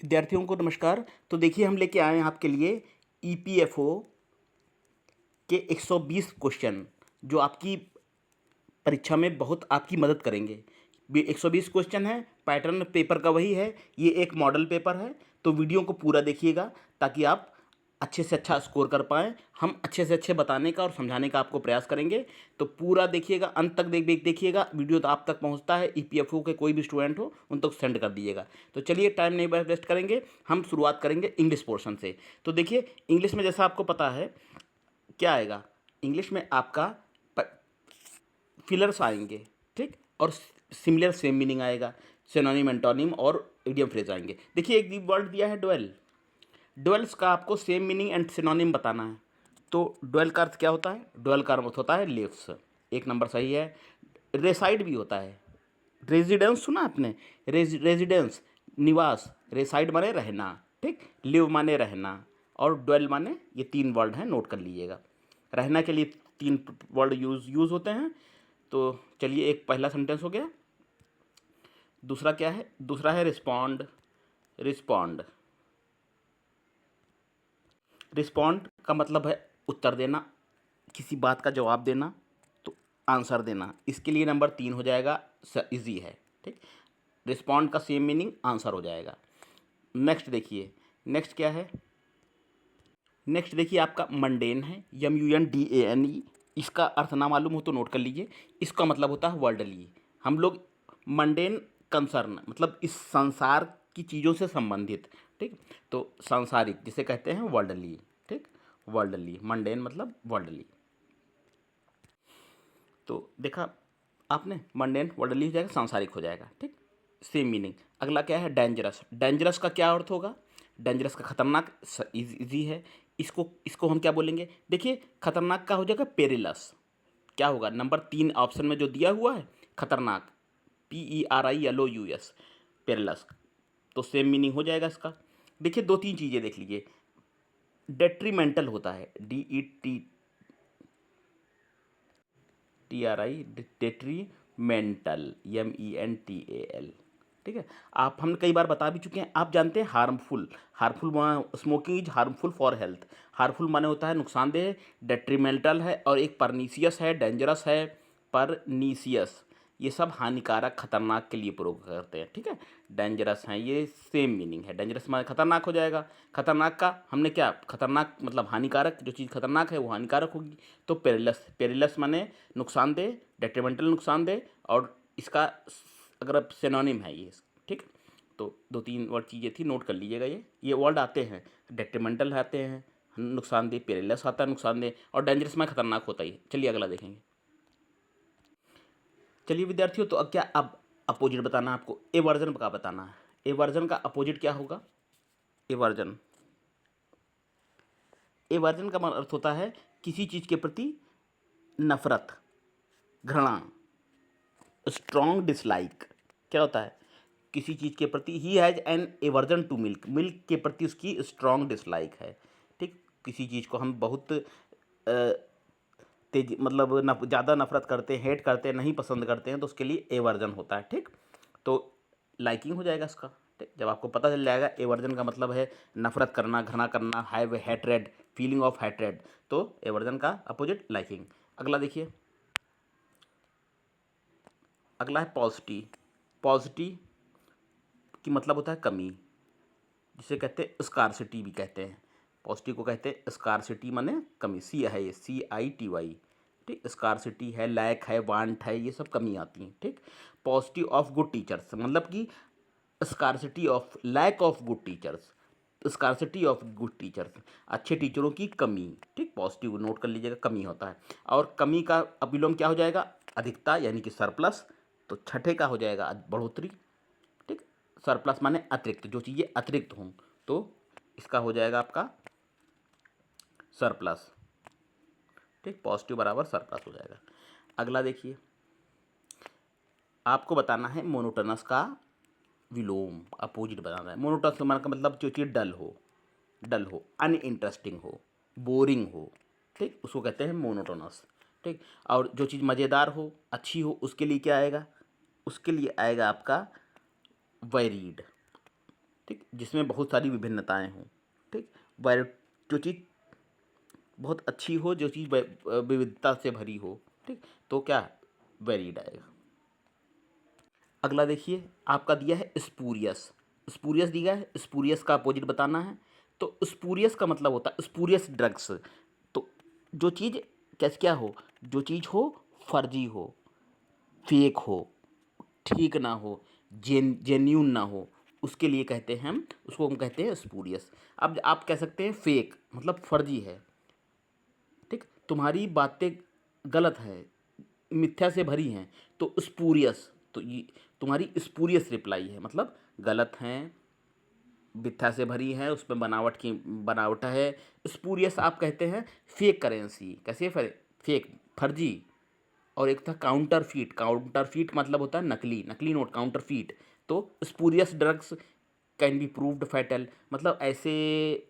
विद्यार्थियों को नमस्कार। तो देखिए हम लेके आए हैं आपके लिए ईपीएफओ के 120 क्वेश्चन जो आपकी परीक्षा में बहुत आपकी मदद करेंगे। 120 क्वेश्चन है, पैटर्न पेपर का वही है, ये एक मॉडल पेपर है। तो वीडियो को पूरा देखिएगा ताकि आप अच्छे से अच्छा स्कोर कर पाएँ। हम अच्छे से अच्छे बताने का और समझाने का आपको प्रयास करेंगे। तो पूरा देखिएगा, अंत तक देखिएगा। वीडियो तो आप तक पहुंचता है, ईपीएफओ के कोई भी स्टूडेंट हो उन तक सेंड कर दीजिएगा। तो चलिए टाइम नहीं वेस्ट करेंगे, हम शुरुआत करेंगे इंग्लिश पोर्शन से। तो देखिए इंग्लिश में जैसा आपको पता है क्या आएगा, इंग्लिश में आपका फिलर्स आएंगे, ठीक, और सिमिलर सेम मीनिंग आएगा, सिनोनिम एंटोनिम और इडियम फ्रेज आएंगे। देखिए एक वर्ड दिया है ड्वेल। ड्वेल्स का आपको सेम मीनिंग एंड सिनोनिम बताना है। तो ड्वेल का अर्थ क्या होता है? ड्वेल का अर्थ होता है लिव्स, एक नंबर सही है। रेसाइड भी होता है, रेजिडेंस सुना आपने? रेजिडेंस निवास, रेसाइड माने रहना, ठीक, लिव माने रहना, और ड्वेल माने, ये तीन वर्ड हैं, नोट कर लीजिएगा। रहना के लिए तीन वर्ड यूज़ होते हैं। तो चलिए एक पहला सेंटेंस हो गया। दूसरा क्या है? दूसरा है रिस्पॉन्ड। रिस्पॉन्ड, रिस्पॉन्ड का मतलब है उत्तर देना, किसी बात का जवाब देना, तो आंसर देना। इसके लिए नंबर 3 हो जाएगा, इजी है, ठीक। रिस्पॉन्ड का सेम मीनिंग आंसर हो जाएगा। नेक्स्ट देखिए, नेक्स्ट क्या है? नेक्स्ट देखिए आपका मंडेन है, MUNDANE। इसका अर्थ ना मालूम हो तो नोट कर लीजिए। इसका मतलब होता है वर्ल्डली। हम लोग मंडेन कंसर्न मतलब इस संसार की चीज़ों से संबंधित, ठीक। तो सांसारिक जिसे कहते हैं वर्ल्डली, ठीक, वर्ल्डली। मंडेन मतलब वर्ल्डली। तो देखा आपने, मंडेन वर्ल्डली हो जाएगा, सांसारिक हो जाएगा, ठीक, सेम मीनिंग। अगला क्या है? डेंजरस। डेंजरस का क्या अर्थ होगा? डेंजरस का खतरनाक, इजी है। इसको इसको हम क्या बोलेंगे? देखिए खतरनाक का हो जाएगा पेरिलस। क्या होगा? नंबर 3 ऑप्शन में जो दिया हुआ है, खतरनाक, PERILOUS, पेरिलस। तो सेम मीनिंग हो जाएगा इसका। देखिए दो तीन चीज़ें देख लीजिए। डेट्रीमेंटल होता है, DETRI, डेट्रीमेंटल, MENTAL, ठीक है। आप हम कई बार बता भी चुके हैं। आप जानते हैं harmful, harmful smoking is harmful for health. Harmful माने होता है नुकसानदेह, डेट्रीमेंटल है, और एक परनीसियस है, डेंजरस है, परनीसियस। ये सब हानिकारक, खतरनाक के लिए प्रयोग करते हैं, ठीक है। डेंजरस हैं, ये सेम मीनिंग है। डेंजरस माने खतरनाक हो जाएगा। खतरनाक का हमने क्या, खतरनाक मतलब हानिकारक, जो चीज़ खतरनाक है वो हानिकारक होगी। तो पेरिलस, पेरिलस माने नुकसानदेह, डेट्रीमेंटल नुकसानदेह, और इसका अगर अब सिनोनिम है ये, ठीक। तो दो तीन वर्ड चीज़ें थी, नोट कर लीजिएगा। ये वर्ड आते हैं, डेट्रीमेंटल आते हैं नुकसानदेह, पेरिलस आता है नुकसानदेह, और डेंजरस में खतरनाक होता ही। चलिए अगला देखेंगे। चलिए विद्यार्थियों, तो अब क्या, अब अपोजिट बताना है आपको, ए वर्जन का बताना है। ए वर्जन का अपोजिट क्या होगा? ए वर्जन, ए वर्जन का अर्थ होता है किसी चीज़ के प्रति नफरत, घृणा, स्ट्रॉन्ग डिसलाइक। क्या होता है? किसी चीज़ के प्रति, he has an aversion to milk, milk के प्रति उसकी स्ट्रॉन्ग डिसलाइक है, ठीक। किसी चीज़ को हम बहुत तेज मतलब ज़्यादा नफरत करते हैं, हेट करते हैं, नहीं पसंद करते हैं, तो उसके लिए एवर्जन होता है, ठीक। तो लाइकिंग हो जाएगा इसका, ठीक। जब आपको पता चल जाएगा एवर्जन का मतलब है नफरत करना, घृणा करना, have hatred, feeling of hatred, तो एवर्जन का अपोजिट लाइकिंग। अगला देखिए, अगला है पॉजिटिव। पॉजिटिव की मतलब होता है कमी, जिसे कहते हैं स्कार्सिटी भी कहते हैं। पॉजिटिव को कहते हैं स्कार्सिटी, माने कमी। सी है ये, CITY, ठीक। स्कार्सिटी है, लैक है, वांट है, ये सब कमी आती हैं, ठीक। पॉजिटिव ऑफ गुड टीचर्स मतलब कि scarcity of, lack of good teachers, scarcity of good teachers, अच्छे टीचरों की कमी, ठीक। पॉजिटिव नोट कर लीजिएगा, कमी होता है। और कमी का अविलोम क्या हो जाएगा? अधिकता, यानी कि सरप्लस। तो छठे का हो जाएगा बढ़ोतरी, ठीक। सरप्लस माने अतिरिक्त, जो चीज़ें अतिरिक्त हों, तो इसका हो जाएगा आपका सरप्लस, ठीक। पॉजिटिव बराबर सरप्लस हो जाएगा। अगला देखिए, आपको बताना है मोनोटोनस का विलोम, अपोजिट बताना है। मोनोटोनस का मतलब जो चीज़ डल हो, डल हो, अनइंटरेस्टिंग हो, बोरिंग हो, ठीक, उसको कहते हैं मोनोटोनस, ठीक। और जो चीज़ मज़ेदार हो, अच्छी हो, उसके लिए क्या आएगा? उसके लिए आएगा आपका वेरीड, ठीक, जिसमें बहुत सारी विभिन्नताएं हों। ठीक, वैर जो चीज़ बहुत अच्छी हो, जो चीज़ विविधता से भरी हो, ठीक, तो क्या वेरिड आएगा। अगला देखिए, आपका दिया है स्पूरियस। स्पूरियस दिया है, स्पूरियस का अपोजिट बताना है। तो स्पूरियस का मतलब होता है स्पूरियस ड्रग्स। तो जो चीज़ कैसे क्या हो, जो चीज़ हो फर्जी हो, फेक हो, ठीक ना हो, जेन्यून ना हो, उसके लिए कहते हैं हम, उसको हम कहते हैं स्पूरियस। अब आप कह सकते हैं फेक मतलब फर्जी है। ठीक, तुम्हारी बातें गलत है, मिथ्या से भरी हैं, तो स्पूरियस, तो ये तुम्हारी स्पूरियस रिप्लाई है, मतलब गलत हैं, मिथ्या से भरी है, उसमें बनावट है। स्पूरियस आप कहते हैं फेक करेंसी। कैसे फेक, फर्जी। और एक था काउंटरफीट। काउंटरफीट मतलब होता है नकली, नकली नोट, काउंटरफीट। तो spurious drugs can be proved fatal, मतलब ऐसे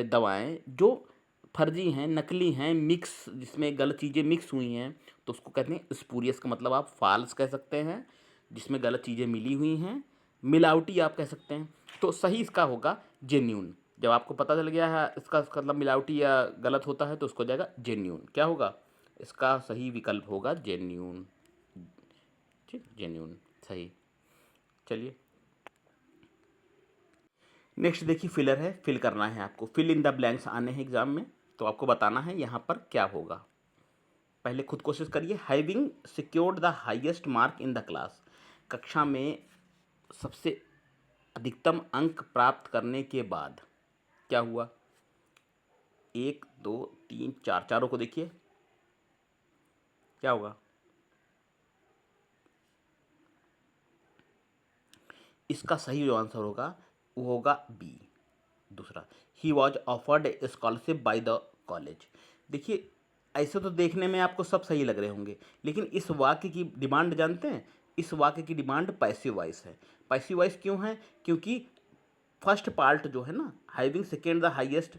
दवाएं जो फर्जी हैं, नकली हैं, मिक्स, जिसमें गलत चीज़ें मिक्स हुई हैं, तो उसको कहते हैं स्पूरियस। का मतलब आप फाल्स कह सकते हैं, जिसमें गलत चीज़ें मिली हुई हैं, मिलावटी आप कह सकते हैं। तो सही इसका होगा जेन्यून। जब आपको पता चल गया है इसका मतलब मिलावटी या गलत होता है, तो उसको हो जाएगा जेन्यून। क्या होगा इसका सही विकल्प होगा जेन्यून। ठीक, जेन्यून सही। चलिए नेक्स्ट देखिए, फिलर है, फिल करना है आपको। फिल इन द ब्लैंक्स आने हैं एग्जाम में, तो आपको बताना है यहाँ पर क्या होगा। पहले खुद कोशिश करिए। Having secured the highest mark in the class, कक्षा में सबसे अधिकतम अंक प्राप्त करने के बाद क्या हुआ। 1 2 3 4, चारों को देखिए क्या होगा। इसका सही जो आंसर होगा वो होगा बी, दूसरा। ही was offered a scholarship by the college. देखिए ऐसे तो देखने में आपको सब सही लग रहे होंगे, लेकिन इस वाक्य की डिमांड जानते हैं। इस वाक्य की डिमांड पैसिव वॉइस है। पैसिव वॉइस क्यों है, क्योंकि फर्स्ट पार्ट जो है ना, having second the highest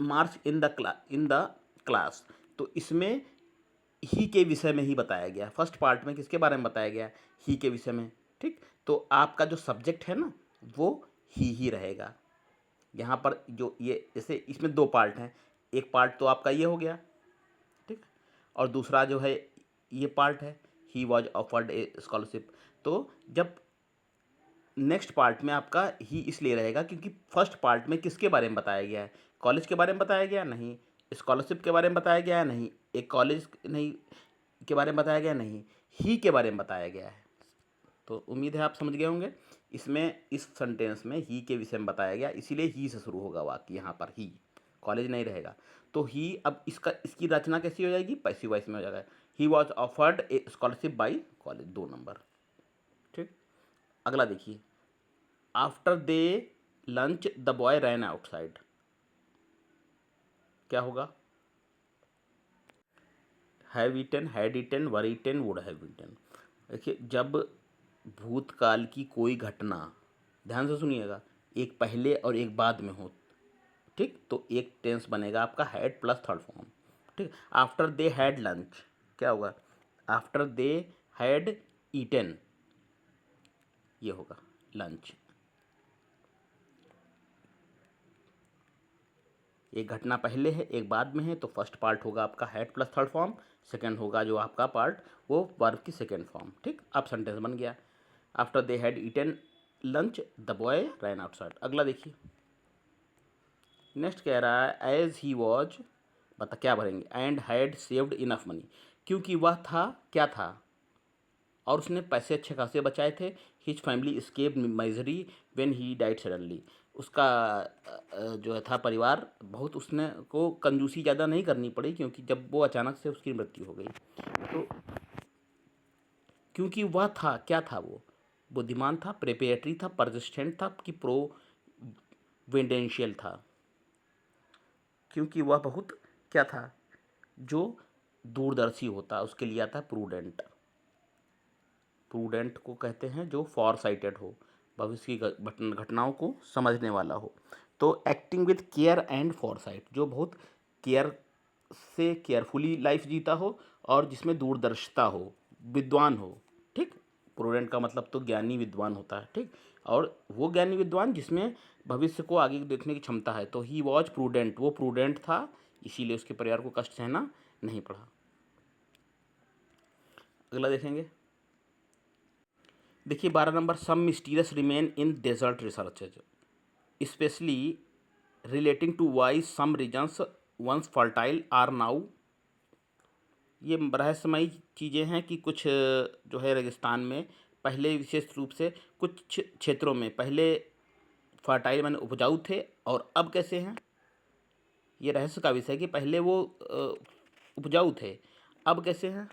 marks in the class, तो इसमें ही के विषय में ही बताया गया। फर्स्ट पार्ट में किसके बारे में बताया गया, ही के विषय में। ठीक, तो आपका जो सब्जेक्ट है ना वो ही रहेगा। यहाँ पर जो ये जैसे इसमें दो पार्ट हैं, एक पार्ट तो आपका ये हो गया, ठीक, और दूसरा जो है ये पार्ट है, ही वॉज ऑफर्ड ए स्कॉलरशिप। तो जब नेक्स्ट पार्ट में आपका ही इसलिए रहेगा क्योंकि फर्स्ट पार्ट में किसके बारे में बताया गया है, कॉलेज के बारे में बताया गया नहीं, स्कॉलरशिप के बारे में बताया गया है नहीं, एक कॉलेज नहीं के बारे में बताया गया नहीं, ही के बारे में बताया गया है। तो उम्मीद है आप समझ गए होंगे। इसमें इस सेंटेंस में ही के विषय में बताया गया, इसीलिए ही से शुरू होगा वाक्य। यहाँ पर ही, कॉलेज नहीं रहेगा। तो ही, अब इसकी रचना कैसी हो जाएगी, पैसिव वॉइस में हो जाएगा। He was offered a scholarship by college, 2 number. ठीक, अगला देखिए। After they lunch the boy ran outside, क्या होगा। Have eaten, had eaten, were eaten, would have eaten. देखिए जब भूतकाल की कोई घटना, ध्यान से सुनिएगा, एक पहले और एक बाद में हो, ठीक, तो एक टेंस बनेगा आपका हैड प्लस थर्ड फॉर्म। ठीक, आफ्टर दे हैड लंच क्या होगा, आफ्टर दे हैड ईटन, ये होगा लंच। एक घटना पहले है एक बाद में है, तो फर्स्ट पार्ट होगा आपका had plus third form, second होगा जो आपका पार्ट वो वर्ब की सेकंड फॉर्म। ठीक, अब सेंटेंस बन गया। After they had eaten lunch the boy ran outside. अगला देखिए, नेक्स्ट कह रहा है एज ही वॉज, बता क्या भरेंगे, and had saved enough money, क्योंकि वह था, क्या था, और उसने पैसे अच्छे खासे बचाए थे। His family escape misery when he died suddenly, उसका जो था परिवार बहुत, उसने को कंजूसी ज़्यादा नहीं करनी पड़ी क्योंकि जब वो अचानक से उसकी मृत्यु हो गई। तो क्योंकि वह था, क्या था, वो बुद्धिमान था, प्रिपेरेटरी था, परसिस्टेंट था कि प्रोविडेंशियल था। क्योंकि वह बहुत क्या था, जो दूरदर्शी होता, उसके लिए आता है प्रूडेंट। प्रूडेंट को कहते हैं जो फॉर साइटेड हो, भविष्य की घटनाओं को समझने वाला हो। तो acting with care and Forsyte, जो बहुत केयर से केयरफुली लाइफ जीता हो और जिसमें दूरदर्शिता हो, विद्वान हो। ठीक, प्रूडेंट का मतलब तो ज्ञानी विद्वान होता है, ठीक। और वो ज्ञानी विद्वान जिसमें भविष्य को आगे देखने की क्षमता है। तो ही वॉज प्रूडेंट, वो प्रूडेंट था, इसीलिए उसके परिवार को कष्ट सहना नहीं पड़ा। अगला देखेंगे, देखिए 12 number, some mysterious remain in desert researches especially relating to why some regions once fertile are now. ये रहस्यमयी चीज़ें हैं कि कुछ जो है रेगिस्तान में पहले विशेष रूप से कुछ क्षेत्रों में पहले फर्टाइल माने उपजाऊ थे और अब कैसे हैं। ये रहस्य का विषय है कि पहले वो उपजाऊ थे, अब कैसे हैं।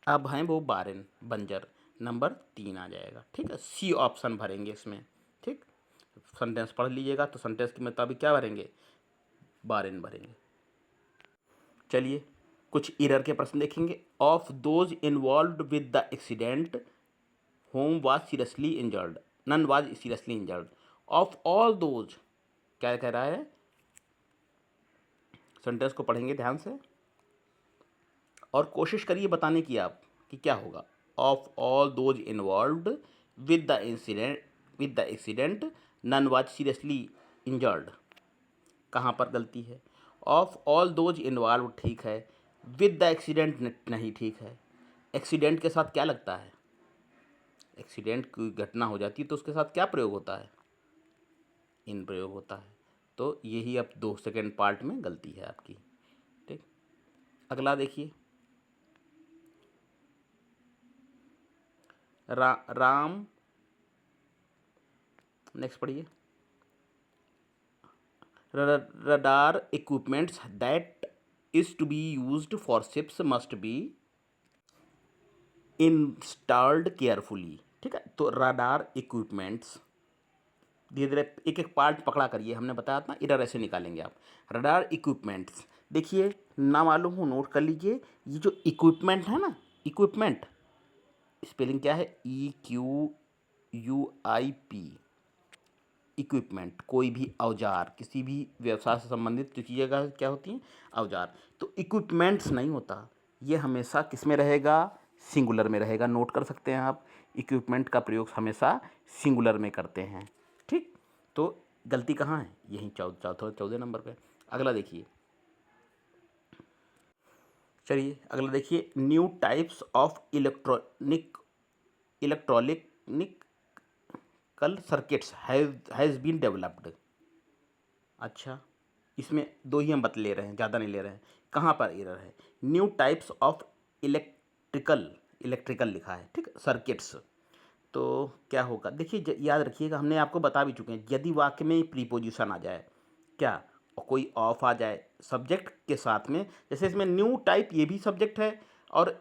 अब हैं वो बारेन, बंजर। नंबर 3 आ जाएगा, ठीक है। सी ऑप्शन भरेंगे इसमें, ठीक। सेंटेंस पढ़ लीजिएगा तो सेंटेंस के मुताबिक क्या भरेंगे, बारेन भरेंगे। चलिए कुछ एरर के प्रश्न देखेंगे। Of those involved with the accident home was seriously injured, none was seriously injured. Of all those क्या कह रहा है, सेंटेंस को पढ़ेंगे ध्यान से और कोशिश करिए बताने की आप कि क्या होगा। Of all those involved with the accident none was seriously injured, कहाँ पर गलती है। ऑफ ऑल दोज इन्वॉल्व ठीक है, विद द एक्सीडेंट नहीं ठीक है। एक्सीडेंट के साथ क्या लगता है, एक्सीडेंट की घटना हो जाती है तो उसके साथ क्या प्रयोग होता है, इन प्रयोग होता है। तो यही अब 2 सेकेंड पार्ट में गलती है आपकी, ठीक। अगला देखिए, राम, नेक्स्ट पढ़िए। Radar equipments that is to be used for ships must be installed carefully, ठीक है। तो रडार इक्विपमेंट्स, धीरे धीरे एक एक पार्ट पकड़ा करिए, हमने बताया था इधर ऐसे निकालेंगे आप। रडार इक्विपमेंट्स, देखिए ना मालूम हो नोट कर लीजिए। ये जो इक्विपमेंट है ना, इक्विपमेंट स्पेलिंग क्या है, EQUIP, इक्विपमेंट। कोई भी औजार, किसी भी व्यवसाय से संबंधित जो चीज़ें क्या होती हैं, औजार। तो इक्विपमेंट्स नहीं होता, ये हमेशा किस में रहेगा, सिंगुलर में रहेगा। नोट कर सकते हैं आप, इक्विपमेंट का प्रयोग हमेशा सिंगुलर में करते हैं, ठीक। तो गलती कहाँ है, यहीं 14 नंबर पे। अगला देखिए, चलिए अगला देखिए, new types of electronical circuits has been developed. अच्छा, इसमें 2 ही हम ले रहे हैं, ज़्यादा नहीं ले रहे हैं। कहाँ पर एरर है, न्यू टाइप्स ऑफ इलेक्ट्रिकल लिखा है, ठीक, सर्किट्स। तो क्या होगा, देखिए याद रखिएगा, हमने आपको बता भी चुके हैं, यदि वाक्य में प्रीपोजिशन आ जाए, क्या, और कोई ऑफ आ जाए सब्जेक्ट के साथ में, जैसे इसमें न्यू टाइप ये भी सब्जेक्ट है और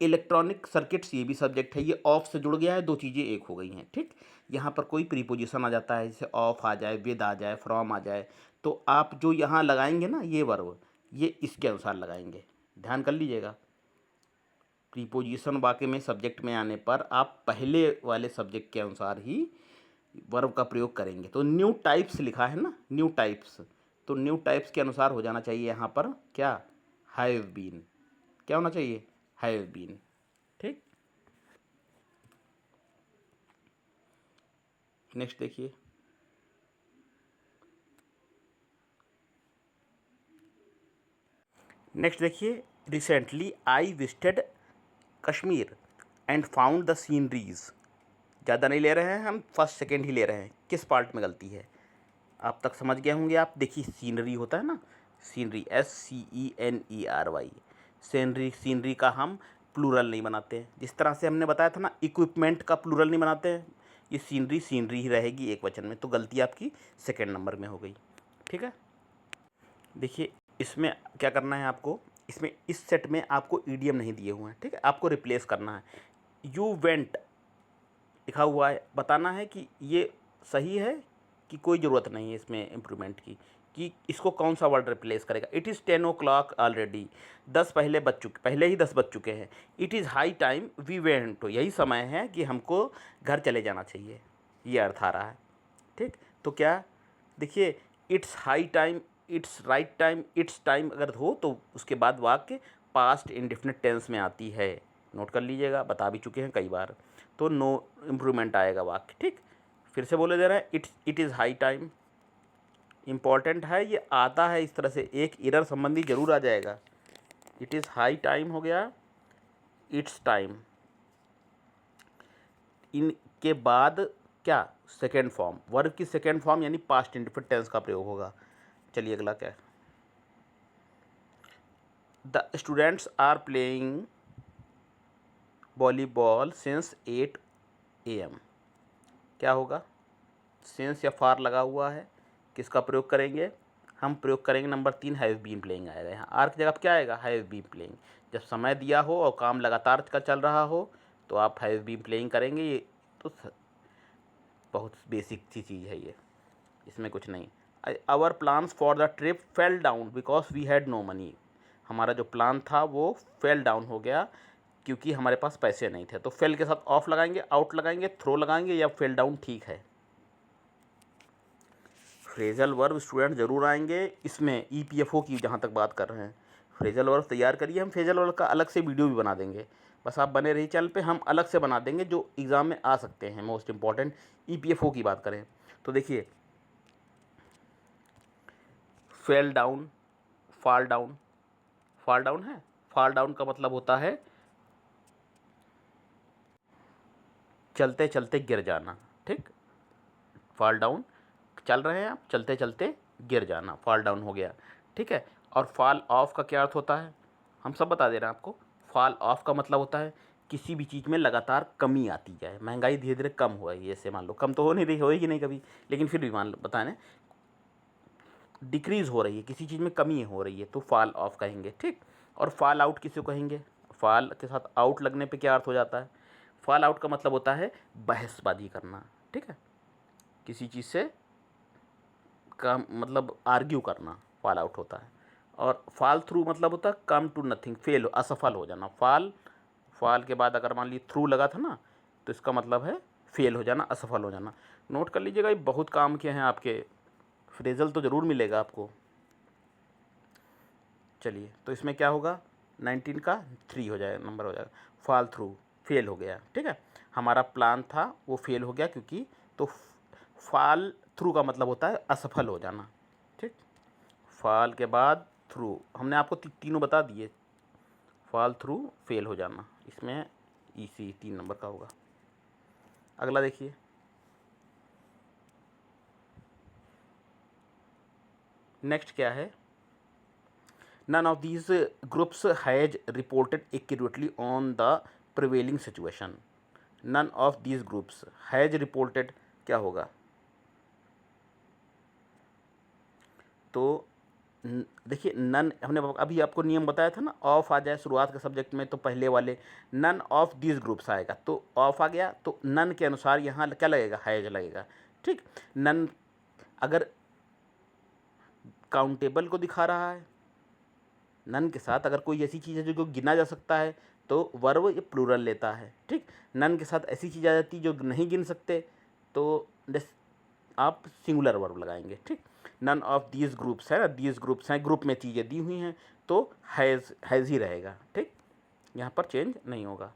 इलेक्ट्रॉनिक सर्किट्स ये भी सब्जेक्ट है, ये ऑफ से जुड़ गया है, 2 चीज़ें एक हो गई हैं, ठीक। यहाँ पर कोई प्रीपोजिशन आ जाता है, जैसे ऑफ आ जाए, विद आ जाए, फ्रॉम आ जाए, तो आप जो यहाँ लगाएंगे ना ये वर्ब, ये इसके अनुसार लगाएंगे, ध्यान कर लीजिएगा। प्रीपोजिशन वाक्य में सब्जेक्ट में आने पर आप पहले वाले सब्जेक्ट के अनुसार ही वर्ब का प्रयोग करेंगे। तो न्यू टाइप्स लिखा है ना, न्यू टाइप्स, तो न्यू टाइप्स के अनुसार हो जाना चाहिए यहाँ पर क्या, हैव बीन, क्या होना चाहिए, हैव बीन, ठीक। नेक्स्ट देखिए, recently I visited Kashmir and found the sceneries. ज़्यादा नहीं ले रहे हैं हम, फर्स्ट सेकेंड ही ले रहे हैं। किस पार्ट में गलती है आप तक समझ गए होंगे आप। देखिए सीनरी होता है ना, सीनरी, SCENERY, सीनरी का हम प्लूरल नहीं बनाते हैं। जिस तरह से हमने बताया था ना, इक्विपमेंट का प्लूरल नहीं बनाते हैं, ये सीनरी ही रहेगी एक वचन में। तो गलती आपकी सेकेंड नंबर में हो गई, ठीक है। देखिए इसमें क्या करना है आपको, इसमें इस सेट में आपको ईडियम नहीं दिए हुए हैं, ठीक है, आपको रिप्लेस करना है। यू वेंट लिखा हुआ है, बताना है कि ये सही है कि कोई ज़रूरत नहीं है इसमें इम्प्रूवमेंट की, कि इसको कौन सा वर्ड रिप्लेस करेगा। इट इज़ 10 o'clock ऑलरेडी, 10 पहले ही 10 बज चुके हैं। It is high time we went to, यही समय है कि हमको घर चले जाना चाहिए, ये अर्थ आ रहा है, ठीक। तो क्या, देखिए it's high time, it's right time, it's time अगर हो तो उसके बाद वाक्य पास्ट इंडेफिनिट टेंस में आती है, नोट कर लीजिएगा, बता भी चुके हैं कई बार। तो नो इम्प्रूवमेंट आएगा वाक्य, ठीक। फिर से बोले दे रहा है it is high time, important है, ये आता है इस तरह से, एक एरर संबंधी जरूर आ जाएगा। इट इज़ हाई टाइम हो गया, इट्स टाइम, इनके बाद क्या, सेकेंड फॉर्म, वर्ब की सेकेंड फॉर्म यानी पास्ट इंडेफिनिट टेंस का प्रयोग होगा। चलिए अगला क्या है, the students are playing volleyball since 8 AM। क्या होगा, सिंस या फार लगा हुआ है, किसका प्रयोग करेंगे, हम प्रयोग करेंगे नंबर 3, हैव बीन प्लेइंग आएगा यहाँ। आर की जगह क्या आएगा, हैव बीन प्लेइंग। जब समय दिया हो और काम लगातार का चल रहा हो तो आप हैव बीन प्लेइंग करेंगे। ये तो बहुत बेसिक सी चीज़ है ये, इसमें कुछ नहीं। Our plans for the trip fell down because we had no money. हमारा जो प्लान था वो फेल डाउन हो गया क्योंकि हमारे पास पैसे नहीं थे। तो फेल के साथ ऑफ लगाएंगे, आउट लगाएंगे, थ्रो लगाएंगे या फेल डाउन, ठीक है। फ्रेजल वर्ब स्टूडेंट जरूर आएंगे इसमें, EPFO की जहाँ तक बात कर रहे हैं। फ्रेजल वर्ब तैयार करिए, हम फ्रेजल वर्ब का अलग से वीडियो भी बना देंगे, बस आप बने रहिए चैनल पे, हम अलग से बना देंगे जो एग्ज़ाम में आ सकते हैं। मोस्ट इंपॉर्टेंट EPFO की बात करें तो देखिए, fell down, fall down, fall down है, फॉल डाउन का मतलब होता है चलते चलते गिर जाना, ठीक। फॉल डाउन, चल रहे हैं आप, चलते चलते गिर जाना, फॉल डाउन हो गया, ठीक है। और फॉल ऑफ का क्या अर्थ होता है, हम सब बता दे रहे हैं आपको। फॉल ऑफ का मतलब होता है किसी भी चीज़ में लगातार कमी आती जाए, महंगाई धीरे धीरे कम हो रही है, जैसे मान लो कम तो हो नहीं रही, होएगी नहीं कभी, लेकिन फिर भी मान लो बताएं डिक्रीज़ हो रही है, किसी चीज़ में कमी हो रही है, तो फॉल ऑफ कहेंगे, ठीक। और फॉल आउट किसे कहेंगे, फॉल के साथ आउट लगने पे क्या अर्थ हो जाता है, फॉल आउट का मतलब होता है बहसबाजी करना, ठीक है, किसी चीज़ से का मतलब आर्ग्यू करना, फॉल आउट होता है। और फॉल थ्रू मतलब होता है कम टू नथिंग, फेल, असफल हो जाना। फॉल, फॉल के बाद अगर मान ली थ्रू लगा था ना, तो इसका मतलब है फेल हो जाना, असफल हो जाना। नोट कर लीजिएगा, ये बहुत काम के हैं आपके, फ्रेजल तो ज़रूर मिलेगा आपको। चलिए तो इसमें क्या होगा, 19 का 3 हो जाएगा, नंबर हो जाएगा। फॉल थ्रू, फेल हो गया, ठीक है, हमारा प्लान था वो फेल हो गया क्योंकि, तो फॉल थ्रू का मतलब होता है असफल हो जाना, ठीक। फॉल के बाद थ्रू, हमने आपको तीनों बता दिए, फॉल थ्रू, फेल हो जाना, इसमें इसी 3 नंबर का होगा। अगला देखिए, नेक्स्ट क्या है, none of these groups has reported accurately on the prevailing situation। none of these groups has reported क्या होगा, तो देखिए नन, हमने अभी आपको नियम बताया था ना, ऑफ आ जाए शुरुआत के सब्जेक्ट में तो पहले वाले नन ऑफ दीज ग्रुप्स आएगा, तो ऑफ आ गया तो नन के अनुसार यहाँ क्या लगेगा, हैज लगेगा, ठीक। नन अगर काउंटेबल को दिखा रहा है, नन के साथ अगर कोई ऐसी चीज़ है जो गिना जा सकता है तो वर्ब ये प्लूरल लेता है, ठीक। नन के साथ ऐसी चीज़ आ जाती है जो नहीं गिन सकते तो आप सिंगुलर वर्ब लगाएंगे, ठीक। नन ऑफ दीज ग्रुप्स है ना, दीज ग्रुप्स हैं, ग्रुप में चीज़ें दी हुई हैं तो हैज़ ही रहेगा, ठीक, यहाँ पर चेंज नहीं होगा।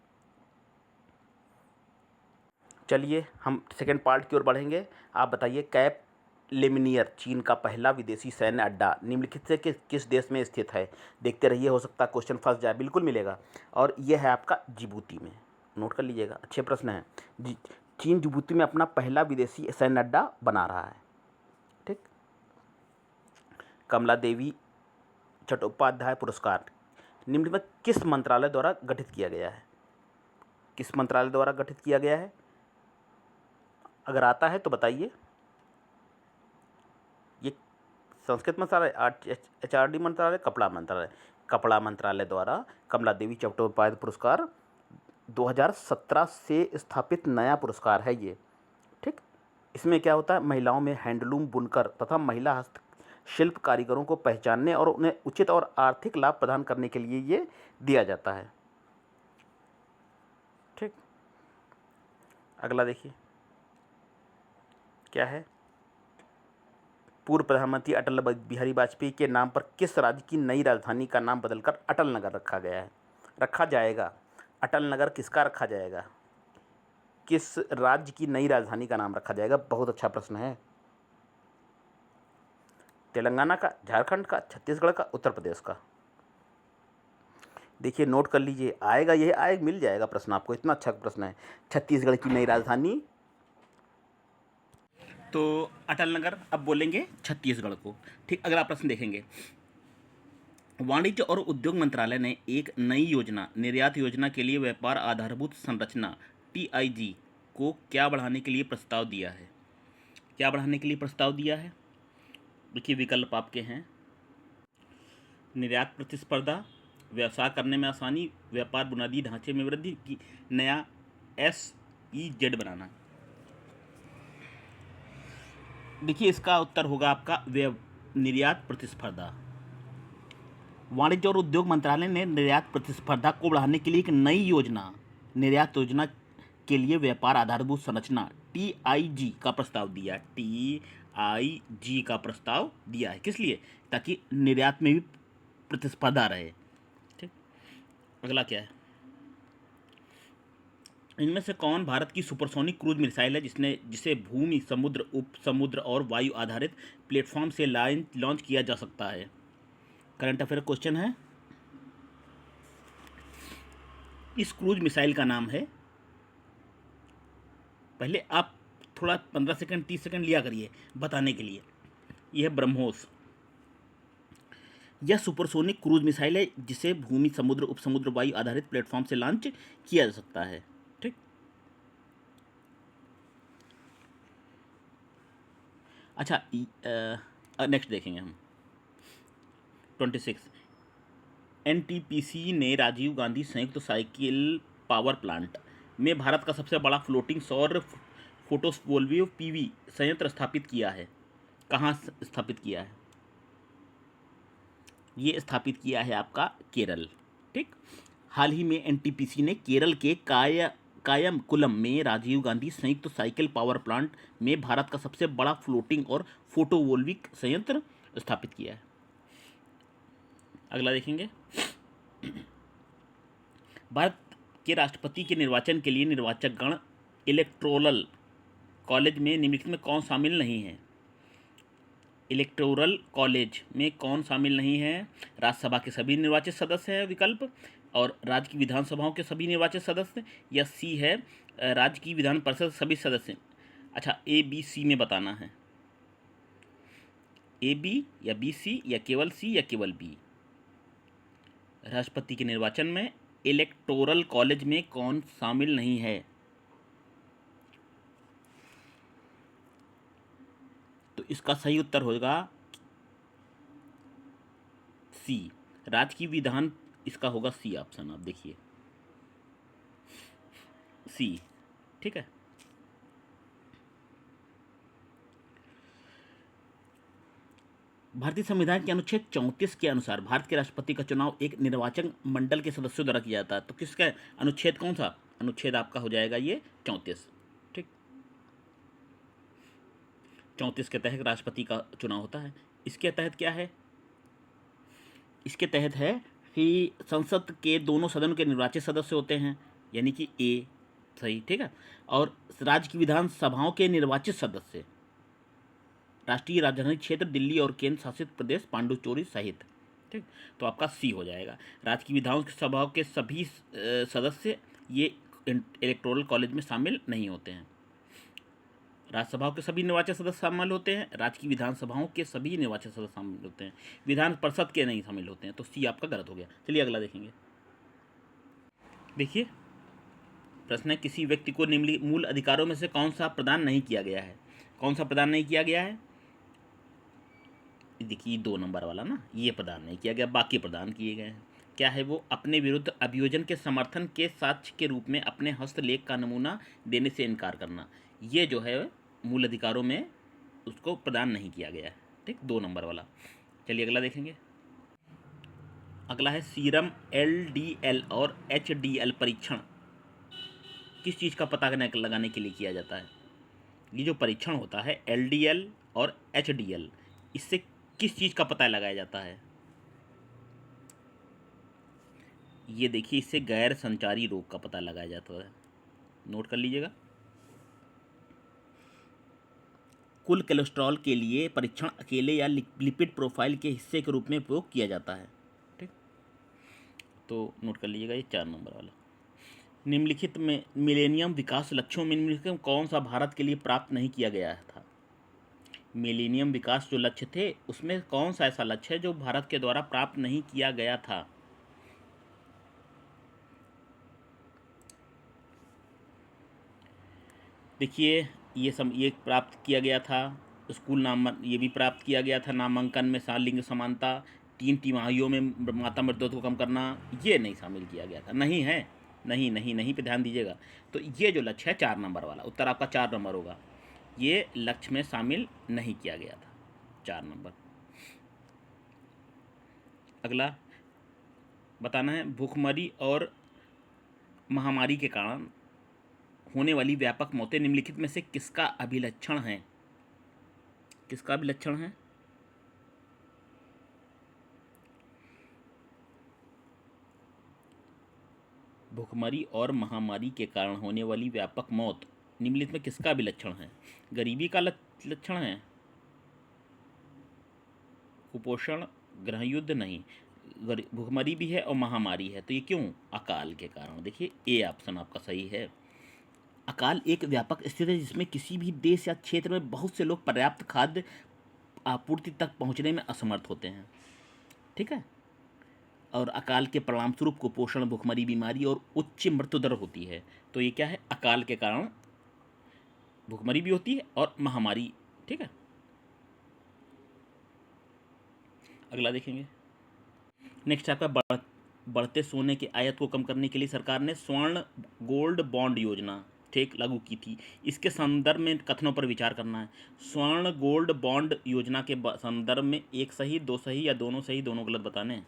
चलिए हम सेकेंड पार्ट की ओर बढ़ेंगे। आप बताइए, कैप लेमिनियर चीन का पहला विदेशी सैन्य अड्डा निम्नलिखित से किस देश में स्थित है। देखते रहिए, हो सकता है क्वेश्चन फंस जाए, बिल्कुल मिलेगा। और यह है आपका जिबूती में, नोट कर लीजिएगा, अच्छे प्रश्न हैं। चीन जिबूती में अपना पहला विदेशी सैन्य अड्डा बना रहा है, ठीक। कमला देवी चट्टोपाध्याय पुरस्कार निम्न में किस मंत्रालय द्वारा गठित किया गया है, किस मंत्रालय द्वारा गठित किया गया है, अगर आता है तो बताइए। ये संस्कृत मंत्रालय, HRD मंत्रालय, कपड़ा मंत्रालय, कपड़ा मंत्रालय द्वारा कमला देवी चट्टोपाध्याय पुरस्कार 2017 से स्थापित नया पुरस्कार है ये, ठीक। इसमें क्या होता है, महिलाओं में हैंडलूम बुनकर तथा महिला हस्तशिल्प कारीगरों को पहचानने और उन्हें उचित और आर्थिक लाभ प्रदान करने के लिए ये दिया जाता है, ठीक। अगला देखिए क्या है, पूर्व प्रधानमंत्री अटल बिहारी वाजपेयी के नाम पर किस राज्य की नई राजधानी का नाम बदलकर अटल नगर रखा गया है, रखा जाएगा। अटल नगर किसका रखा जाएगा? किस राज्य की नई राजधानी का नाम रखा जाएगा? बहुत अच्छा प्रश्न है। तेलंगाना का, झारखंड का, छत्तीसगढ़ का, उत्तर प्रदेश का? देखिए, नोट कर लीजिए, आएगा, यही आएगा, मिल जाएगा प्रश्न आपको, इतना अच्छा प्रश्न है। छत्तीसगढ़ की नई राजधानी, तो अटल नगर अब बोलेंगे छत्तीसगढ़ को। ठीक, अगला प्रश्न देखेंगे। वाणिज्य और उद्योग मंत्रालय ने एक नई योजना, निर्यात योजना के लिए व्यापार आधारभूत संरचना टीआईजी को क्या बढ़ाने के लिए प्रस्ताव दिया है? क्या बढ़ाने के लिए प्रस्ताव दिया है? देखिए, विकल्प आपके हैं: निर्यात प्रतिस्पर्धा, व्यवसाय करने में आसानी, व्यापार बुनियादी ढांचे में वृद्धि की, नया SEZ बनाना। देखिए, इसका उत्तर होगा आपका निर्यात प्रतिस्पर्धा। वाणिज्य और उद्योग मंत्रालय ने निर्यात प्रतिस्पर्धा को बढ़ाने के लिए एक नई योजना, निर्यात योजना के लिए व्यापार आधारभूत संरचना TIG का प्रस्ताव दिया। TIG का प्रस्ताव दिया है, किस लिए? ताकि निर्यात में भी प्रतिस्पर्धा रहे। ठीक, अगला क्या है? इनमें से कौन भारत की सुपरसोनिक क्रूज मिसाइल है जिसे भूमि, समुद्र, उप समुद्र और वायु आधारित प्लेटफॉर्म से लॉन्च किया जा सकता है? करंट अफेयर क्वेश्चन है। इस क्रूज मिसाइल का नाम है, पहले आप थोड़ा 15 सेकंड 30 सेकंड लिया करिए बताने के लिए। यह है ब्रह्मोस। यह सुपरसोनिक क्रूज मिसाइल है जिसे भूमि, समुद्र, उपसमुद्र, वायु आधारित प्लेटफॉर्म से लॉन्च किया जा सकता है। ठीक, अच्छा, नेक्स्ट देखेंगे हम 26। NTPC ने राजीव गांधी संयुक्त साइकिल पावर प्लांट में भारत का सबसे बड़ा फ्लोटिंग सौर फोटोवोल्टिक PV संयंत्र स्थापित किया है। कहाँ स्थापित किया है? ये स्थापित किया है आपका केरल। ठीक, हाल ही में NTPC ने केरल के कायमकुलम में राजीव गांधी संयुक्त साइकिल पावर प्लांट में भारत का सबसे बड़ा फ्लोटिंग और फोटोवोल्टिक संयंत्र स्थापित किया है। अगला देखेंगे। भारत के राष्ट्रपति के निर्वाचन के लिए निर्वाचक गण इलेक्टोरल कॉलेज में निम्नलिखित में कौन शामिल नहीं है? इलेक्टोरल कॉलेज में कौन शामिल नहीं है? राज्यसभा के सभी निर्वाचित सदस्य हैं विकल्प, और राज्य की विधानसभाओं के सभी निर्वाचित सदस्य, या सी है राज्य की विधान परिषद सभी सदस्य। अच्छा, ABC में बताना है, AB या BC या केवल C या केवल B? राष्ट्रपति के निर्वाचन में इलेक्टोरल कॉलेज में कौन शामिल नहीं है? तो इसका सही उत्तर होगा C, राज्य की विधान, इसका होगा C ऑप्शन। आप देखिए C। ठीक है, भारतीय संविधान के अनुच्छेद 34 के अनुसार भारत के राष्ट्रपति का चुनाव एक निर्वाचन मंडल के सदस्यों द्वारा किया जाता है। तो किसका अनुच्छेद, कौन सा अनुच्छेद आपका हो जाएगा? ये 34। ठीक, 34 के तहत राष्ट्रपति का चुनाव होता है। इसके तहत क्या है? इसके तहत है कि संसद के दोनों सदन के निर्वाचित सदस्य होते हैं, यानी कि A सही। ठीक है, और राज्य की विधानसभाओं के निर्वाचित सदस्य, राष्ट्रीय राजधानी क्षेत्र दिल्ली और केंद्र शासित प्रदेश पांडुचेरी सहित। ठीक, तो आपका C हो जाएगा। राज्य की विधानसभाओं के सभी सदस्य ये इलेक्टोरल कॉलेज में शामिल नहीं होते हैं। राज्यसभाओं के सभी निर्वाचित सदस्य शामिल होते हैं, राज्य की विधानसभाओं के सभी निर्वाचित सदस्य शामिल होते हैं, विधान परिषद के नहीं शामिल होते हैं। तो C आपका गलत हो गया। चलिए अगला देखेंगे। देखिए, प्रश्न है, किसी व्यक्ति को निम्नलिखित मूल अधिकारों में से कौन सा प्रदान नहीं किया गया है? कौन सा प्रदान नहीं किया गया है? देखिए 2 नंबर वाला ना, ये प्रदान नहीं किया गया, बाकी प्रदान किए गए हैं। क्या है वो? अपने विरुद्ध अभियोजन के समर्थन के साक्ष्य के रूप में अपने हस्तलेख का नमूना देने से इनकार करना, ये जो है मूल अधिकारों में उसको प्रदान नहीं किया गया है। ठीक, 2 नंबर वाला। चलिए अगला देखेंगे। अगला है सीरम LDL और HDL परीक्षण किस चीज़ का पता लगाने के लिए किया जाता है? ये जो परीक्षण होता है LDL और HDL, इससे किस चीज़ का पता लगाया जाता है? ये देखिए, इससे गैर संचारी रोग का पता लगाया जाता है, नोट कर लीजिएगा। कुल कोलेस्ट्रॉल के लिए परीक्षण अकेले या लिपिड प्रोफाइल के हिस्से के रूप में उपयोग किया जाता है। ठीक, तो नोट कर लीजिएगा ये 4 नंबर वाला। निम्नलिखित में मिलेनियम विकास लक्ष्यों में निम्नलिखित में कौन सा भारत के लिए प्राप्त नहीं किया गया था? मिलेनियम विकास जो लक्ष्य थे उसमें कौन सा ऐसा लक्ष्य है जो भारत के द्वारा प्राप्त नहीं किया गया था? देखिए, ये प्राप्त किया गया था। स्कूल नाम ये भी प्राप्त किया गया था। नामांकन में लिंग समानता, 3 तिमाहियों में माता मृत्यु को कम करना, ये नहीं शामिल किया गया था। नहीं है, नहीं नहीं नहीं पे ध्यान दीजिएगा। तो ये जो लक्ष्य है 4 नंबर वाला, उत्तर आपका 4 नंबर होगा। ये लक्ष्य में शामिल नहीं किया गया था, 4 नंबर। अगला बताना है, भूखमरी और महामारी के कारण होने वाली व्यापक मौतें निम्नलिखित में से किसका अभिलक्षण है? किसका अभिलक्षण है? भूखमरी और महामारी के कारण होने वाली व्यापक मौत निम्नलिखित में किसका अभिलक्षण है? गरीबी का लक्षण है? कुपोषण, गृहयुद्ध नहीं, भूखमरी भी है और महामारी है। तो ये क्यों? अकाल के कारण। देखिए, ए ऑप्शन आपका सही है। अकाल एक व्यापक स्थिति है जिसमें किसी भी देश या क्षेत्र में बहुत से लोग पर्याप्त खाद्य आपूर्ति तक पहुंचने में असमर्थ होते हैं। ठीक है, और अकाल के परिणाम स्वरूप कुपोषण, भूखमरी बीमारी और उच्च मृत्यु दर होती है। तो ये क्या है? अकाल के कारण भूखमरी भी होती है और महामारी। ठीक है, अगला देखेंगे। नेक्स्ट आपका बढ़ते सोने के आयात को कम करने के लिए सरकार ने स्वर्ण गोल्ड बॉन्ड योजना ठीक लागू की थी। इसके संदर्भ में कथनों पर विचार करना है। स्वर्ण गोल्ड बॉन्ड योजना के संदर्भ में एक सही, दो सही या दोनों सही, दोनों गलत बताने हैं।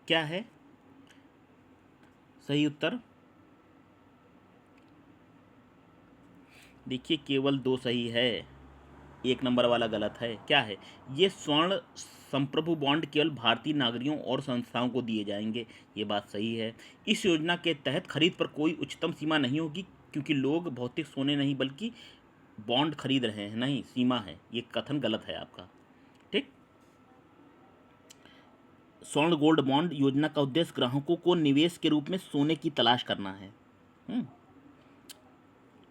क्या है सही उत्तर? देखिए, केवल 2 सही है, 1 नंबर वाला गलत है। क्या है? ये स्वर्ण संप्रभु बॉन्ड केवल भारतीय नागरिकों और संस्थाओं को दिए जाएंगे, ये बात सही है। इस योजना के तहत खरीद पर कोई उच्चतम सीमा नहीं होगी, क्योंकि लोग भौतिक सोने नहीं बल्कि बॉन्ड खरीद रहे हैं, नहीं सीमा है। ये कथन गलत है आपका। ठीक, स्वर्ण गोल्ड बॉन्ड योजना का उद्देश्य ग्राहकों को निवेश के रूप में सोने की तलाश करना है।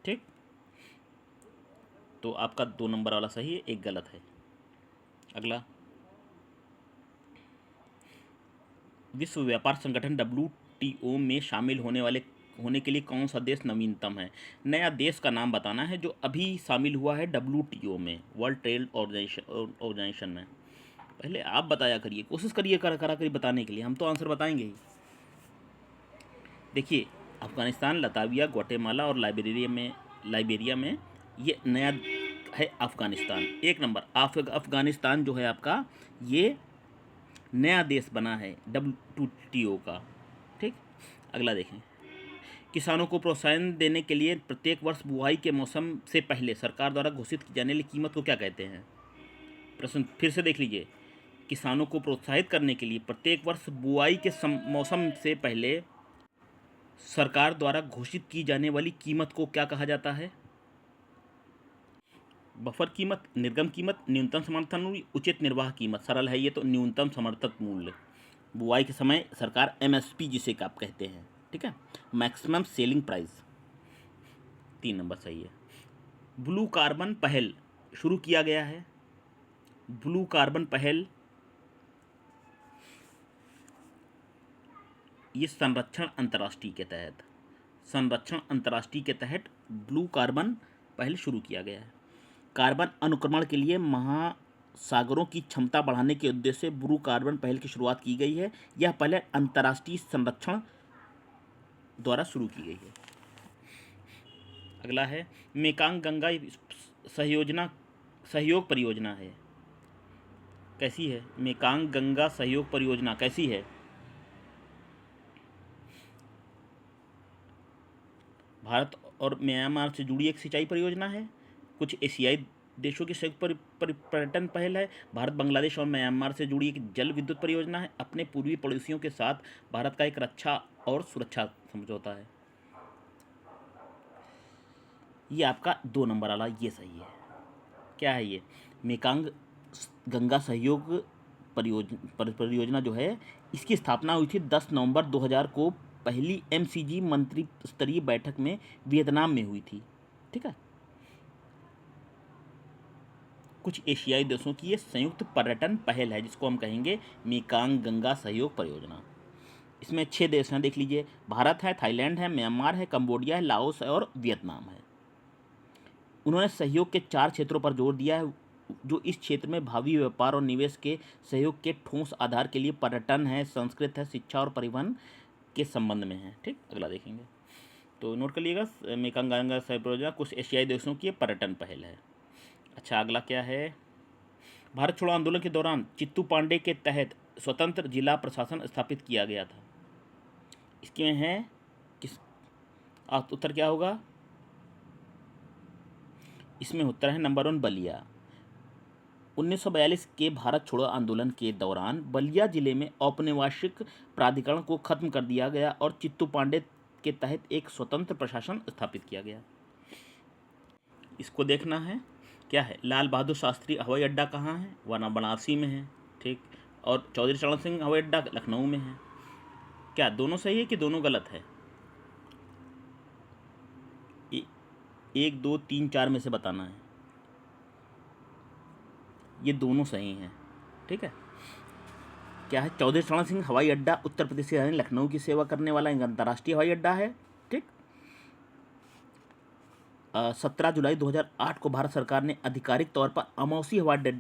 ठीक, तो आपका 2 नंबर वाला सही है, 1 गलत है। अगला, विश्व व्यापार संगठन WTO में शामिल होने के लिए कौन सा देश नवीनतम है? नया देश का नाम बताना है जो अभी शामिल हुआ है WTO में, वर्ल्ड ट्रेड ऑर्गेनाइजेशन में। पहले आप बताया करिए, कोशिश करिए करा करिए बताने के लिए, हम तो आंसर बताएंगे ही। देखिए, अफगानिस्तान, लताविया, ग्वाटेमाला और लाइबेरिया में ये नया है अफगानिस्तान। 1 नंबर अफगानिस्तान जो है आपका, ये नया देश बना है WTO का। ठीक, अगला देखें। किसानों को प्रोत्साहन देने के लिए प्रत्येक वर्ष बुआई के मौसम से पहले सरकार द्वारा घोषित की जाने वाली कीमत को क्या कहते हैं? प्रश्न फिर से देख लीजिए। किसानों को प्रोत्साहित करने के लिए प्रत्येक वर्ष बुआई के मौसम से पहले सरकार द्वारा घोषित की जाने वाली कीमत को क्या कहा जाता है? बफर कीमत, निर्गम कीमत, न्यूनतम समर्थन मूल्य, उचित निर्वाह कीमत। सरल है ये तो, न्यूनतम समर्थक मूल्य। बुआई के समय सरकार MSP जिसे आप कहते हैं। ठीक है, मैक्सिमम सेलिंग प्राइस। 3 नंबर सही है। ब्लू कार्बन पहल शुरू किया गया है। ब्लू कार्बन पहल ये संरक्षण अंतर्राष्ट्रीय के तहत ब्लू कार्बन पहल शुरू किया गया है। कार्बन अनुक्रमण के लिए महासागरों की क्षमता बढ़ाने के उद्देश्य से ब्लू कार्बन पहल की शुरुआत की गई है। यह पहले अंतर्राष्ट्रीय संरक्षण द्वारा शुरू की गई है। अगला है, मेकांग गंगा सहयोग परियोजना है। कैसी है? मेकांग गंगा सहयोग परियोजना कैसी है? भारत और म्यांमार से जुड़ी एक सिंचाई परियोजना है। कुछ एशियाई देशों की संयुक्त पर्यटन पहल है। भारत बांग्लादेश और म्यांमार से जुड़ी एक जल विद्युत परियोजना है। अपने पूर्वी पड़ोसियों के साथ भारत का एक रक्षा और सुरक्षा समझौता है। ये आपका 2 नंबर वाला ये सही है। क्या है ये? मेकांग गंगा सहयोग परियोजना जो है, इसकी स्थापना हुई थी 10 नवंबर 2000 को पहली MCG मंत्री स्तरीय बैठक में वियतनाम में हुई थी। ठीक है। कुछ एशियाई देशों की ये संयुक्त पर्यटन पहल है, जिसको हम कहेंगे मेकांग गंगा सहयोग परियोजना। इसमें 6 देश हैं, देख लीजिए। भारत है, थाईलैंड है, म्यांमार है, कंबोडिया है, लाओस है और वियतनाम है। उन्होंने सहयोग के 4 क्षेत्रों पर जोर दिया है, जो इस क्षेत्र में भावी व्यापार और निवेश के सहयोग के ठोस आधार के लिए पर्यटन है, संस्कृत है, शिक्षा और परिवहन के संबंध में है। ठीक, अगला देखेंगे। तो नोट कर लीजिएगा, मेकांग गंगा सहयोग परियोजना कुछ एशियाई देशों की पर्यटन पहल है। अच्छा, अगला क्या है? भारत छोड़ो आंदोलन के दौरान चित्तू पांडे के तहत स्वतंत्र जिला प्रशासन स्थापित किया गया था। इसमें है किस? उत्तर क्या होगा? इसमें उत्तर है नंबर 1 बलिया। 1942 के भारत छोड़ो आंदोलन के दौरान बलिया जिले में औपनिवेशिक प्राधिकरण को खत्म कर दिया गया और चित्तू पांडे के तहत एक स्वतंत्र प्रशासन स्थापित किया गया। इसको देखना है। क्या है? लाल बहादुर शास्त्री हवाई अड्डा कहाँ है? वाराणसी में है। ठीक। और चौधरी चरण सिंह हवाई अड्डा लखनऊ में है। क्या दोनों सही है कि दोनों गलत है? 1, 2, 3, 4 में से बताना है। ये दोनों सही हैं। ठीक है। क्या है? चौधरी चरण सिंह हवाई अड्डा उत्तर प्रदेश की राजधानी लखनऊ की सेवा करने वाला एक अंतर्राष्ट्रीय हवाई अड्डा है। ठीक। 17 जुलाई 2008 को भारत सरकार ने आधिकारिक तौर पर अमौसी हवाई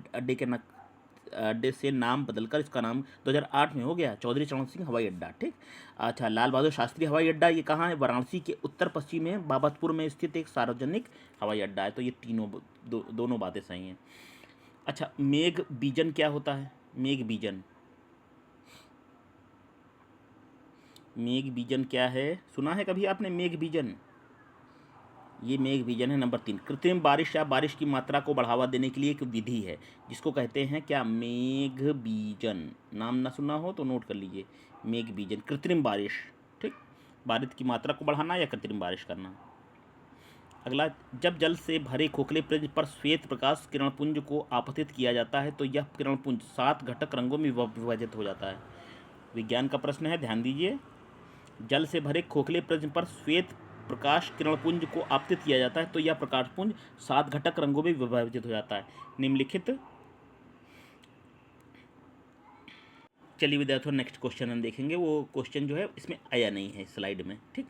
अड्डे से नाम बदलकर इसका नाम 2008 में हो गया चौधरी चरण सिंह हवाई अड्डा। ठीक। अच्छा, लाल बहादुर शास्त्री हवाई अड्डा ये कहाँ है? वाराणसी के उत्तर पश्चिम में बाबतपुर में स्थित एक सार्वजनिक हवाई अड्डा है। तो ये दोनों बातें सही हैं। अच्छा, मेघ बीजन क्या होता है? मेघ बीजन, मेघ बीजन क्या है? सुना है कभी आपने मेघ बीजन? ये मेघ बीजन है नंबर 3। कृत्रिम बारिश या बारिश की मात्रा को बढ़ावा देने के लिए एक विधि है, जिसको कहते हैं क्या? मेघ बीजन। नाम ना सुना हो तो नोट कर लीजिए, मेघ बीजन, कृत्रिम बारिश। ठीक, बारिश की मात्रा को बढ़ाना या कृत्रिम बारिश करना। अगला, जब जल से भरे खोखले प्रिज्म पर श्वेत प्रकाश किरणपुंज को आपतित किया जाता है तो यह किरणपुंज 7 घटक रंगों में विभाजित हो जाता है। विज्ञान का प्रश्न है, ध्यान दीजिए। जल से भरे खोखले प्रिज्म पर श्वेत प्रकाश किरणपुंज को आपतित किया जाता है तो यह प्रकाशपुंज 7 घटक रंगों में विभाजित हो जाता है। निम्नलिखित, चलिए विद्यार्थियों, नेक्स्ट क्वेश्चन हम देखेंगे। वो क्वेश्चन जो है इसमें आया नहीं है स्लाइड में। ठीक,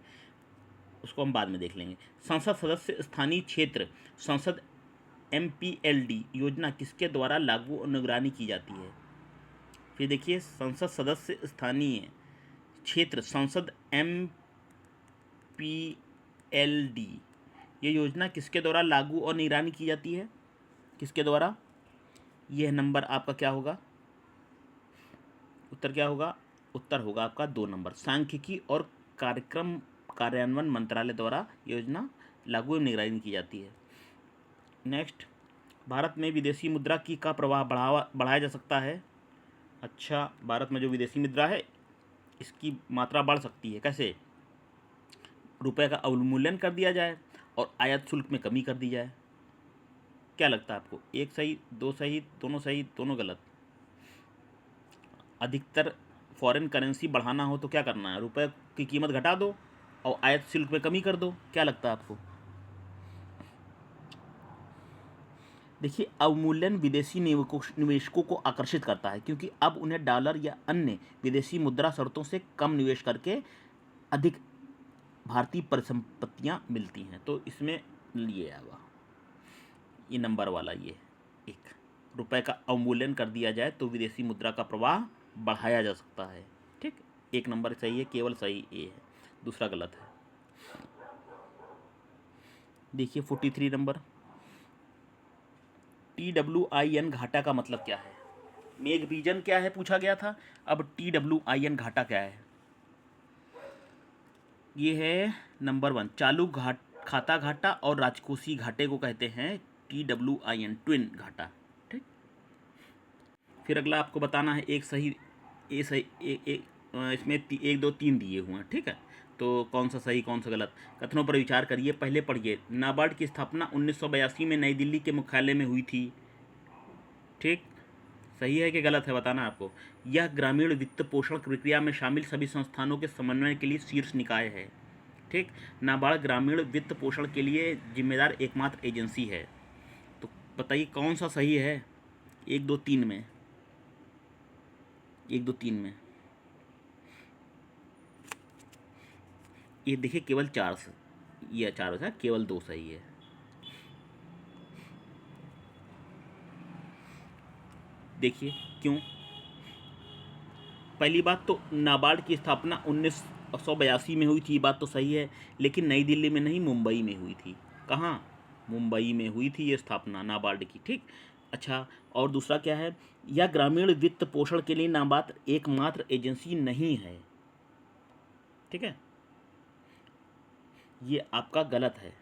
उसको हम बाद में देख लेंगे। संसद सदस्य स्थानीय क्षेत्र संसद MPLD योजना किसके द्वारा लागू और निगरानी की जाती है? फिर देखिए, संसद सदस्य स्थानीय क्षेत्र संसद MPLD ये योजना किसके द्वारा लागू और निगरानी की जाती है? किसके द्वारा? यह नंबर आपका क्या होगा? उत्तर क्या होगा? उत्तर होगा आपका 2 नंबर, सांख्यिकी और कार्यक्रम कार्यान्वयन मंत्रालय द्वारा योजना लागू और निगरानी की जाती है। नेक्स्ट, भारत में विदेशी मुद्रा की का प्रवाह बढ़ाया जा सकता है। अच्छा, भारत में जो विदेशी मुद्रा है इसकी मात्रा बढ़ सकती है। कैसे? रुपए का अवमूल्यन कर दिया जाए और आयात शुल्क में कमी कर दी जाए। क्या लगता है आपको? 1 सही, 2 सही, दोनों गलत? अधिकतर फॉरेन करेंसी बढ़ाना हो तो क्या करना है? रुपए की कीमत घटा दो और आयात शुल्क में कमी कर दो। क्या लगता है आपको? देखिए, अवमूल्यन विदेशी निवेशकों को आकर्षित करता है, क्योंकि अब उन्हें डॉलर या अन्य विदेशी मुद्रा शर्तों से कम निवेश करके अधिक भारतीय परिसंपत्तियां मिलती हैं। तो इसमें लिए आएगा ये नंबर वाला, ये एक, रुपए का अवमूल्यन कर दिया जाए तो विदेशी मुद्रा का प्रवाह बढ़ाया जा सकता है। ठीक, 1 नंबर सही है, केवल सही ए है, दूसरा गलत है। देखिए 43 नंबर, TWIN घाटा का मतलब क्या है? मेघ बीजन क्या है पूछा गया था, अब TWIN घाटा क्या है? ये है नंबर 1, चालू खाता घाटा और राजकोषीय घाटे को कहते हैं TWIN, ट्विन घाटा। ठीक, फिर अगला आपको बताना है एक सही, ए सही, इसमें 1 2 3 दिए हुए हैं। ठीक है, तो कौन सा सही कौन सा गलत, कथनों पर विचार करिए। पहले पढ़िए, नाबार्ड की स्थापना 1982 में नई दिल्ली के मुख्यालय में हुई थी। ठीक, सही है कि गलत है बताना आपको। यह ग्रामीण वित्त पोषण प्रक्रिया में शामिल सभी संस्थानों के समन्वय के लिए शीर्ष निकाय है। ठीक, नाबार्ड ग्रामीण वित्त पोषण के लिए जिम्मेदार एकमात्र एजेंसी है। तो बताइए कौन सा सही है 1 2 3 में, 1 2 3 में। ये देखिए केवल 4, ये 4 है, केवल 2 सही है। देखिए क्यों। पहली बात तो नाबार्ड की स्थापना 1982 में हुई थी, बात तो सही है, लेकिन नई दिल्ली में नहीं, मुंबई में हुई थी। कहाँ, मुंबई में हुई थी ये स्थापना नाबार्ड की। ठीक, अच्छा, और दूसरा क्या है, यह ग्रामीण वित्त पोषण के लिए नाबार्ड एकमात्र एजेंसी नहीं है। ठीक है, ये आपका गलत है।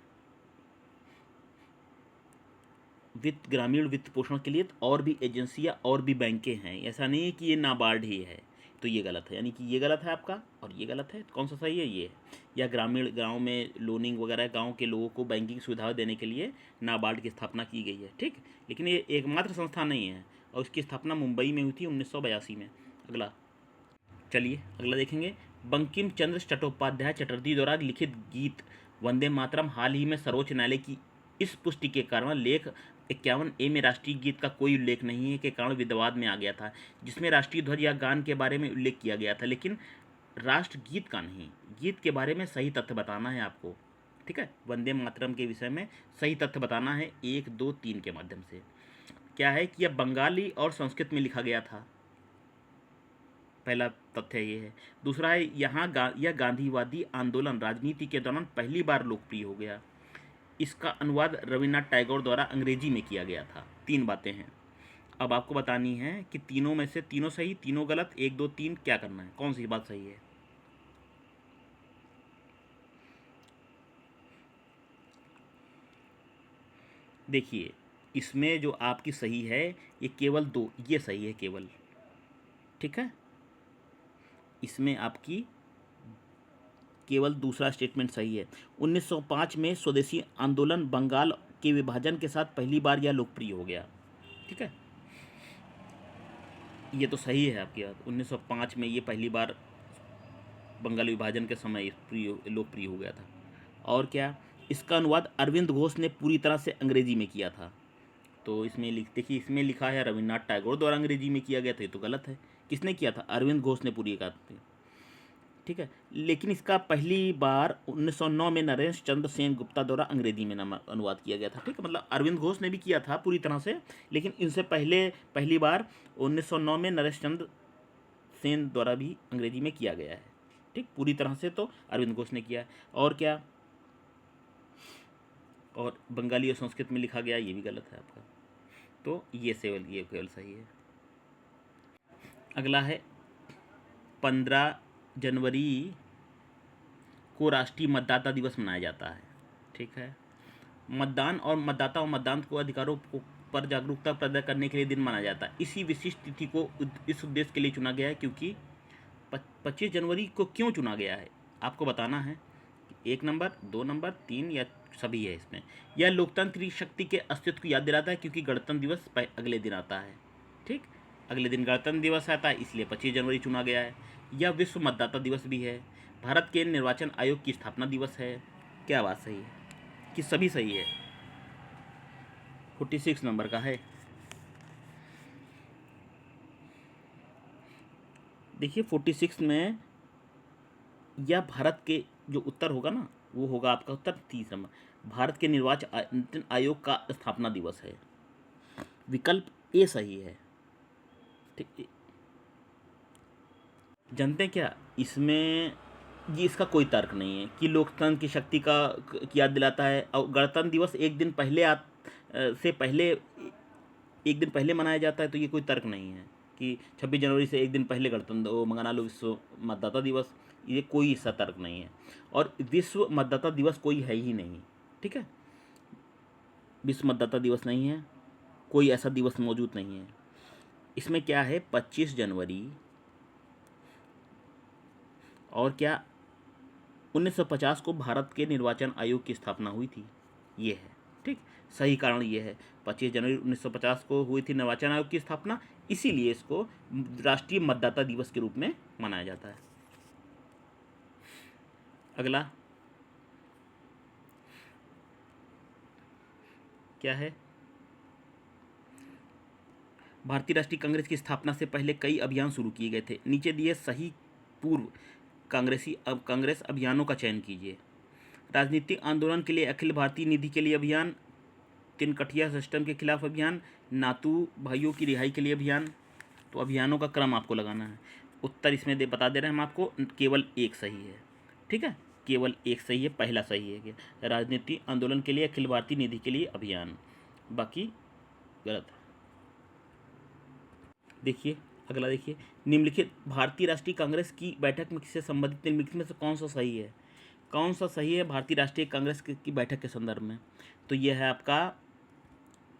ग्रामीण वित्त पोषण के लिए और भी एजेंसियां और भी बैंकें हैं, ऐसा नहीं है कि ये नाबार्ड ही है। तो ये गलत है, यानी कि ये गलत है आपका और ये गलत है। कौन सा सही है, ये है। या ग्रामीण गांव में लोनिंग वगैरह, गांव के लोगों को बैंकिंग सुविधाएं देने के लिए नाबार्ड की स्थापना की गई है। ठीक, लेकिन ये एकमात्र संस्था नहीं है और इसकी स्थापना मुंबई में हुई थी 1982 में। अगला, चलिए अगला देखेंगे। बंकिम चंद्र चट्टोपाध्याय चटर्जी द्वारा लिखित गीत वंदे मातरम हाल ही में सर्वोच्च न्यायालय की इस पुष्टि के कारण लेख 51A में राष्ट्रीय गीत का कोई उल्लेख नहीं है के कारण विवाद में आ गया था, जिसमें राष्ट्रीय ध्वज या गान के बारे में उल्लेख किया गया था, लेकिन राष्ट्रगीत का नहीं। गीत के बारे में सही तथ्य बताना है आपको। ठीक है, वंदे मातरम के विषय में सही तथ्य बताना है 1 2 3 के माध्यम से। क्या है कि यह बंगाली और संस्कृत में लिखा गया था, पहला तथ्य ये है। दूसरा है यह गांधीवादी आंदोलन राजनीति के दौरान पहली बार लोकप्रिय हो गया। इसका अनुवाद रविन्द्रनाथ टैगोर द्वारा अंग्रेजी में किया गया था। 3 बातें हैं। अब आपको बतानी है कि तीनों में से तीनों सही तीनों गलत, 1 2 3 क्या करना है, कौन सी बात सही है। देखिए इसमें जो आपकी सही है ये केवल 2, ये सही है केवल। ठीक है, इसमें आपकी केवल दूसरा स्टेटमेंट सही है। 1905 में स्वदेशी आंदोलन बंगाल के विभाजन के साथ पहली बार यह लोकप्रिय हो गया। ठीक है, ये तो सही है आपकी बात। 1905 में ये पहली बार बंगाल विभाजन के समय लोकप्रिय हो गया था। और क्या, इसका अनुवाद अरविंद घोष ने पूरी तरह से अंग्रेजी में किया था। तो इसमें देखिए, इसमें लिखा है रविन्द्रनाथ टैगोर द्वारा अंग्रेजी में किया गया था, ये तो गलत है। किसने किया था, अरविंद घोष ने पूरी कहा था। ठीक है, लेकिन इसका पहली बार 1909 में नरेश चंद्र सेन गुप्ता द्वारा अंग्रेजी में अनुवाद किया गया था। ठीक है, मतलब अरविंद घोष ने भी किया था पूरी तरह से, लेकिन इनसे पहली बार 1909 में नरेश चंद्र सेन द्वारा भी अंग्रेजी में किया गया है। ठीक, पूरी तरह से तो अरविंद घोष ने किया है। और क्या, और बंगाली और संस्कृत में लिखा गया, ये भी गलत है आपका। तो ये केवल सही है। अगला है 15 जनवरी को राष्ट्रीय मतदाता दिवस मनाया जाता है। ठीक है, मतदान और मतदान को अधिकारों पर जागरूकता पैदा करने के लिए दिन माना जाता है। इसी विशिष्ट तिथि को इस उद्देश्य के लिए चुना गया है। क्योंकि 25 जनवरी को क्यों चुना गया है आपको बताना है। 1 नंबर, 2 नंबर, 3 या सभी है इसमें। यह लोकतंत्र की शक्ति के अस्तित्व को याद दिलाता है, क्योंकि गणतंत्र दिवस अगले दिन आता है। ठीक, अगले दिन गणतंत्र दिवस आता है, इसलिए 25 जनवरी चुना गया है। यह विश्व मतदाता दिवस भी है। भारत के निर्वाचन आयोग की स्थापना दिवस है। क्या बात सही है कि सभी सही है। 46 नंबर का है। देखिए 46 में यह भारत के जो उत्तर होगा ना, वो होगा आपका उत्तर 30 नंबर। भारत के निर्वाचन आयोग का स्थापना दिवस है। विकल्प ए सही है। ठीक, जानते हैं क्या इसमें, ये इसका कोई तर्क नहीं है कि लोकतंत्र की शक्ति की याद दिलाता है। और गणतंत्र दिवस एक दिन पहले एक दिन पहले मनाया जाता है, तो ये कोई तर्क नहीं है कि 26 जनवरी से एक दिन पहले गणतंत्र वो मना लो विश्व मतदाता दिवस, ये कोई इसका तर्क नहीं है। और विश्व मतदाता दिवस कोई है ही नहीं। ठीक है, विश्व मतदाता दिवस नहीं है, कोई ऐसा दिवस मौजूद नहीं है। इसमें क्या है, 25 जनवरी और क्या 1950 को भारत के निर्वाचन आयोग की स्थापना हुई थी, ये है। ठीक, सही कारण ये है, 25 जनवरी 1950 को हुई थी निर्वाचन आयोग की स्थापना, इसीलिए इसको राष्ट्रीय मतदाता दिवस के रूप में मनाया जाता है। अगला क्या है, भारतीय राष्ट्रीय कांग्रेस की स्थापना से पहले कई अभियान शुरू किए गए थे। नीचे दिए सही पूर्व कांग्रेस अभियानों का चयन कीजिए। राजनीतिक आंदोलन के लिए अखिल भारतीय निधि के लिए अभियान, तिनकठिया सिस्टम के खिलाफ अभियान, नातू भाइयों की रिहाई के लिए अभियान। तो अभियानों का क्रम आपको लगाना है। उत्तर इसमें बता दे रहे हैं हम आपको, केवल एक सही है। ठीक है, केवल एक सही है, पहला सही है कि राजनीतिक आंदोलन के लिए अखिल भारतीय निधि के लिए अभियान, बाकी गलत है। देखिए अगला, देखिए निम्नलिखित भारतीय राष्ट्रीय कांग्रेस की बैठक में किससे संबंधित, निम्नलिखित में से कौन सा सही है, कौन सा सही है भारतीय राष्ट्रीय कांग्रेस की बैठक के संदर्भ में। तो यह है आपका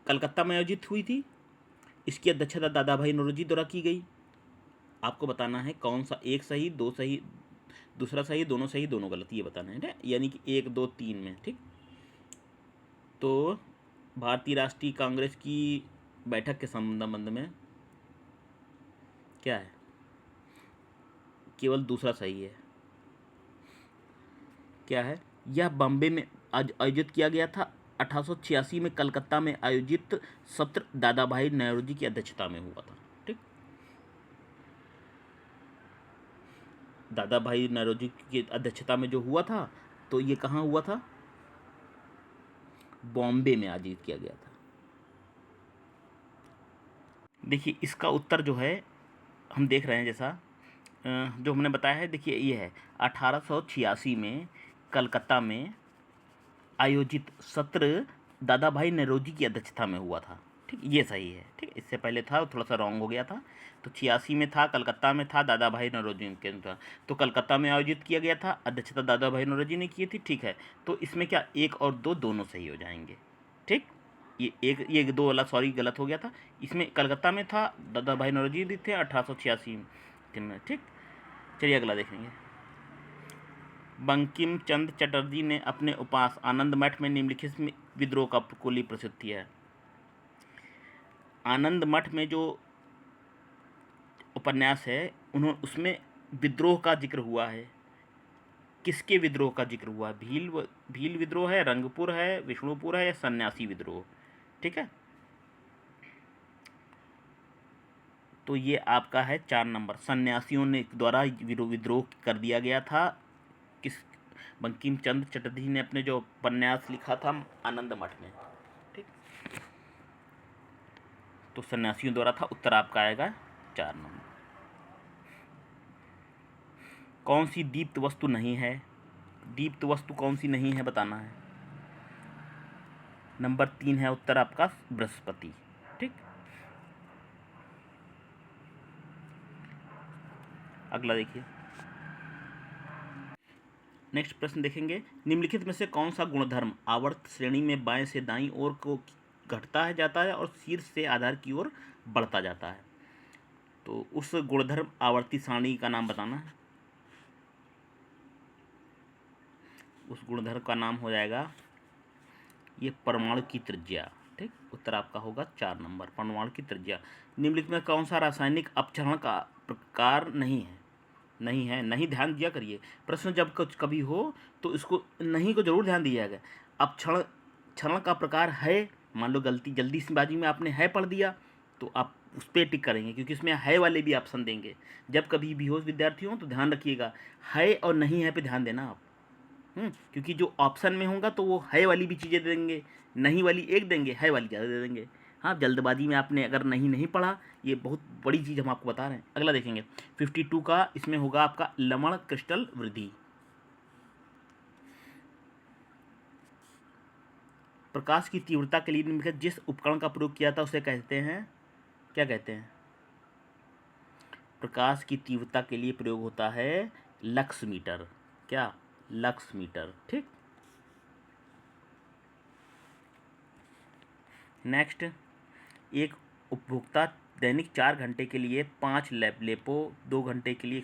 कलकत्ता में आयोजित हुई थी, इसकी अध्यक्षता दादा भाई नौरोजी द्वारा की गई। आपको बताना है कौन सा, एक सही, दो सही, दूसरा सही, दोनों सही, दोनों गलत, ये बताना है, यानी कि 1 2 3 में। ठीक, तो भारतीय राष्ट्रीय कांग्रेस की बैठक के संबंध में क्या है, केवल दूसरा सही है। क्या है, यह बॉम्बे में आयोजित किया गया था। 1886 में कलकत्ता में आयोजित सत्र दादा भाई नौरोजी की अध्यक्षता में हुआ था। ठीक, दादा भाई नौरोजी की अध्यक्षता में जो हुआ था, तो ये कहाँ हुआ था, बॉम्बे में आयोजित किया गया था। देखिए इसका उत्तर जो है हम देख रहे हैं, जैसा जो हमने बताया है, देखिए ये है 1886 में कलकत्ता में आयोजित सत्र दादा भाई नौरोजी की अध्यक्षता में हुआ था। ठीक, ये सही है। ठीक, इससे पहले था थोड़ा सा रॉन्ग हो गया था, तो 86 में था, कलकत्ता में था, दादा भाई नौरोजी के था, तो कलकत्ता में आयोजित किया गया था, अध्यक्षता दादा भाई नौरोजी ने की थी। ठीक है, तो इसमें क्या 1 और 2 दोनों सही हो जाएंगे। ठीक, ये 2 वाला सॉरी गलत हो गया था, इसमें कलकत्ता में था, दादा भाई नौरोजी भी थे 1886 में। ठीक, चलिए अगला देखेंगे। बंकिम चंद्र चटर्जी ने अपने उपन्यास आनंद मठ में निम्नलिखित में विद्रोह का कुली प्रस्तुत किया है। आनंद मठ में जो उपन्यास है, उसमें विद्रोह का जिक्र हुआ है। किसके विद्रोह का जिक्र हुआ है, भील विद्रोह है, रंगपुर है, विष्णुपुर है, या सन्यासी विद्रोह। ठीक है, तो ये आपका है 4 नंबर, सन्यासियों ने द्वारा विद्रोह कर दिया गया था। किस, बंकिम चंद्र चटर्जी ने अपने जो उपन्यास लिखा था आनंद मठ में। ठीक, तो सन्यासियों द्वारा था, उत्तर आपका आएगा 4 नंबर। कौन सी दीप्त वस्तु नहीं है, दीप्त वस्तु कौन सी नहीं है बताना है। नंबर 3 है उत्तर आपका बृहस्पति। ठीक, अगला देखिए, नेक्स्ट प्रश्न देखेंगे। निम्नलिखित में से कौन सा गुणधर्म आवर्त श्रेणी में बाएं से दाईं ओर को घटता है जाता है और शीर्ष से आधार की ओर बढ़ता जाता है। तो उस गुणधर्म आवर्ती सारणी का नाम बताना है। उस गुणधर्म का नाम हो जाएगा ये परमाणु की त्रिज्या। ठीक, उत्तर आपका होगा 4 नंबर, परमाणु की त्रिज्या। निम्नलिखित में कौन सा रासायनिक अपक्षरण का प्रकार नहीं है, नहीं ध्यान दिया करिए। प्रश्न जब कुछ कभी हो तो इसको नहीं को जरूर ध्यान दिया जाएगा। अपक्षरण क्षरण का प्रकार है, मान लो जल्दीबाजी में आपने है पढ़ दिया, तो आप उस पर टिक करेंगे, क्योंकि इसमें है वाले भी ऑप्शन देंगे। जब कभी भी हो विद्यार्थियों तो ध्यान रखिएगा, है और नहीं है पे ध्यान देना आप। क्योंकि जो ऑप्शन में होगा तो वो है वाली भी चीज़ें देंगे, नहीं वाली एक देंगे, है वाली ज़्यादा दे देंगे। हाँ, जल्दबाजी में आपने अगर नहीं पढ़ा, ये बहुत बड़ी चीज़ हम आपको बता रहे हैं। अगला देखेंगे 52 का, इसमें होगा आपका लवण क्रिस्टल वृद्धि। प्रकाश की तीव्रता के लिए निम्नलिखित जिस उपकरण का प्रयोग किया था उसे कहते हैं, क्या कहते हैं। प्रकाश की तीव्रता के लिए प्रयोग होता है लक्स मीटर। क्या, लक्स मीटर। ठीक, नेक्स्ट, एक उपभोक्ता दैनिक 4 घंटे के लिए 5 लेपो, 2 घंटे के लिए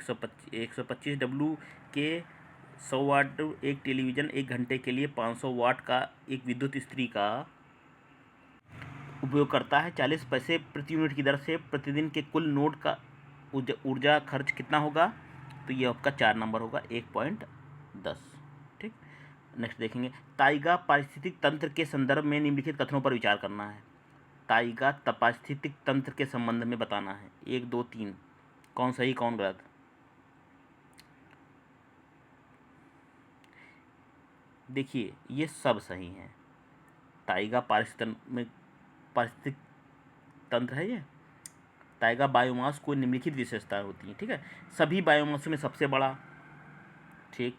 125 डब्ल्यू के 100 वाट, एक टेलीविज़न 1 घंटे के लिए 500 वाट का एक विद्युत इस्त्री का उपयोग करता है 40 पैसे प्रति यूनिट की दर से, प्रतिदिन के कुल नोट का ऊर्जा खर्च कितना होगा? तो ये आपका 4 नंबर होगा, 1.10। ठीक, नेक्स्ट देखेंगे, ताइगा पारिस्थितिक तंत्र के संदर्भ में निम्नलिखित कथनों पर विचार करना है। ताइगा पारिस्थितिक तंत्र के संबंध में बताना है, 1 2 3, कौन सही कौन गलत? देखिए ये सब सही हैं। ताइगा पारिस्थितिक तंत्र है ये। ताइगा बायोमास को निम्नलिखित विशेषताएं होती हैं, ठीक है, सभी बायोमास में सबसे बड़ा, ठीक।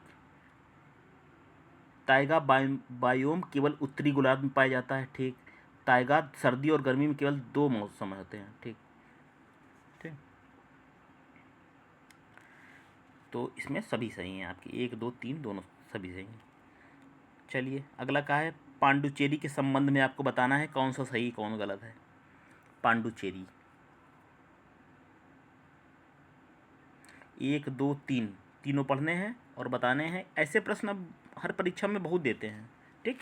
ताइगा बायोम केवल उत्तरी गोलार्ध में पाया जाता है, ठीक। ताइगा सर्दी और गर्मी में केवल 2 मौसम होते हैं, ठीक ठीक। तो इसमें सभी सही हैं आपकी, 1 2 3 दोनों सभी सही हैं। चलिए अगला क्या है, पांडुचेरी के संबंध में आपको बताना है कौन सा सही कौन गलत है। पांडुचेरी, 1 2 3 तीनों पढ़ने हैं और बताने हैं। ऐसे प्रश्न अब हर परीक्षा में बहुत देते हैं, ठीक।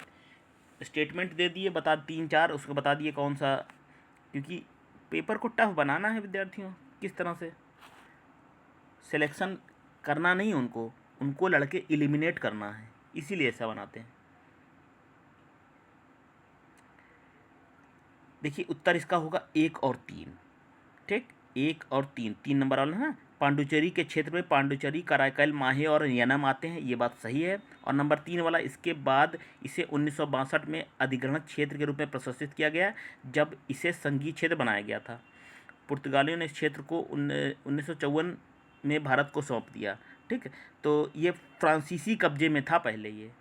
स्टेटमेंट दे दिए, बता 3 4 उसको बता दिए कौन सा, क्योंकि पेपर को टफ बनाना है विद्यार्थियों, किस तरह से सिलेक्शन करना नहीं, उनको लड़के एलिमिनेट करना है, इसीलिए ऐसा बनाते हैं। देखिए उत्तर इसका होगा 1 और 3, ठीक, 1 और 3, 3 नंबर वाला है ना। पांडुचेरी के क्षेत्र में पांडुचेरी, कराईकल, माहे और यनम आते हैं, ये बात सही है। और नंबर 3 वाला, इसके बाद इसे 1962 में अधिग्रहण क्षेत्र के रूप में प्रशासित किया गया, जब इसे संघीय क्षेत्र बनाया गया था। पुर्तगालियों ने इस क्षेत्र को 1954 में भारत को सौंप दिया, ठीक। तो ये फ्रांसीसी कब्जे में था पहले, ये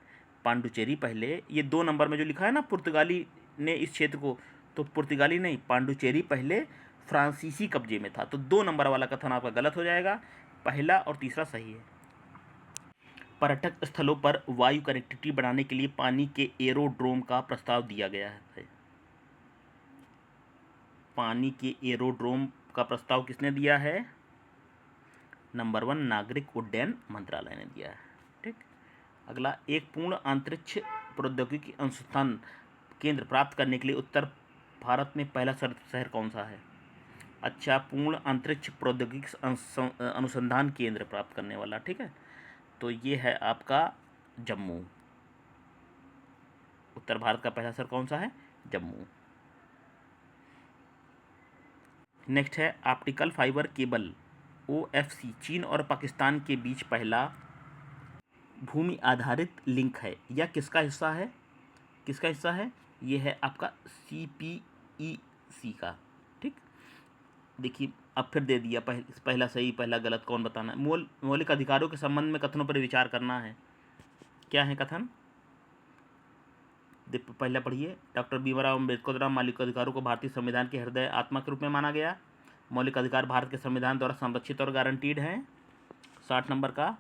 पांडुचेरी पहले, ये 2 नंबर में जो लिखा है ना पुर्तगाली ने इस क्षेत्र को, तो पुर्तगाली नहीं, पांडुचेरी पहले फ्रांसीसी कब्जे में था। तो 2 नंबर वाला कथन आपका गलत हो जाएगा, पहला और तीसरा सही है। पर्यटक स्थलों पर वायु कनेक्टिविटी बढ़ाने के लिए पानी के एरोड्रोम का प्रस्ताव दिया गया है। पानी के एरोड्रोम का प्रस्ताव किसने दिया है? नंबर 1 नागरिक उड्डयन मंत्रालय ने दिया है, ठीक। अगला, एक पूर्ण अंतरिक्ष प्रौद्योगिकी अनुसंधान केंद्र प्राप्त करने के लिए उत्तर भारत में पहला शहर कौन सा है? अच्छा, पूर्ण अंतरिक्ष प्रौद्योगिकी अनुसंधान केंद्र प्राप्त करने वाला, ठीक है, तो ये है आपका जम्मू। उत्तर भारत का पहला शहर कौन सा है? जम्मू। नेक्स्ट है, ऑप्टिकल फाइबर केबल OFC चीन और पाकिस्तान के बीच पहला भूमि आधारित लिंक है, यह किसका हिस्सा है? किसका हिस्सा है? ये है आपका CPEC का, ठीक। देखिए अब फिर दे दिया, पहला सही पहला गलत, कौन बताना है? मौलिक अधिकारों के संबंध में कथनों पर विचार करना है। क्या है कथन? पहला पढ़िए, डॉक्टर भीमराव अम्बेडकर द्वारा मौलिक अधिकारों को भारतीय संविधान के हृदय आत्मा के रूप में माना गया। मौलिक अधिकार भारत के संविधान द्वारा संरक्षित और गारंटीड हैं। 60 नंबर का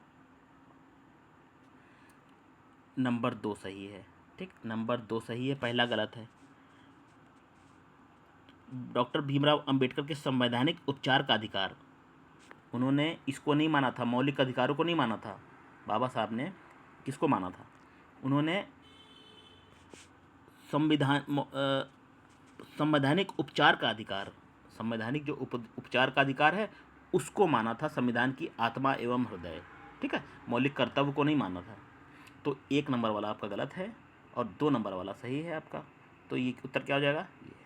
नंबर 2 सही है, ठीक, नंबर 2 सही है, पहला गलत है। डॉक्टर भीमराव अंबेडकर के संवैधानिक उपचार का अधिकार, उन्होंने इसको नहीं माना था, मौलिक अधिकारों को नहीं माना था। बाबा साहब ने किसको माना था? उन्होंने संवैधानिक उपचार का अधिकार, संवैधानिक जो उपचार का अधिकार है उसको माना था, संविधान की आत्मा एवं हृदय, ठीक है, मौलिक कर्तव्य को नहीं माना था। तो 1 नंबर वाला आपका गलत है और 2 नंबर वाला सही है आपका। तो ये उत्तर क्या हो जाएगा? ये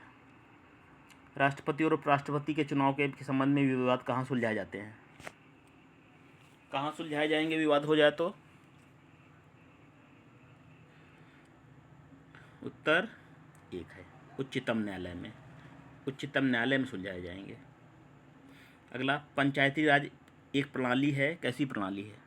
राष्ट्रपति और उपराष्ट्रपति के चुनाव के संबंध में विवाद कहाँ सुलझाए जाते हैं? कहाँ सुलझाए जाएंगे विवाद हो जाए तो? उत्तर 1 है, उच्चतम न्यायालय में, उच्चतम न्यायालय में सुलझाए जाएंगे। अगला, पंचायती राज एक प्रणाली है, कैसी प्रणाली है?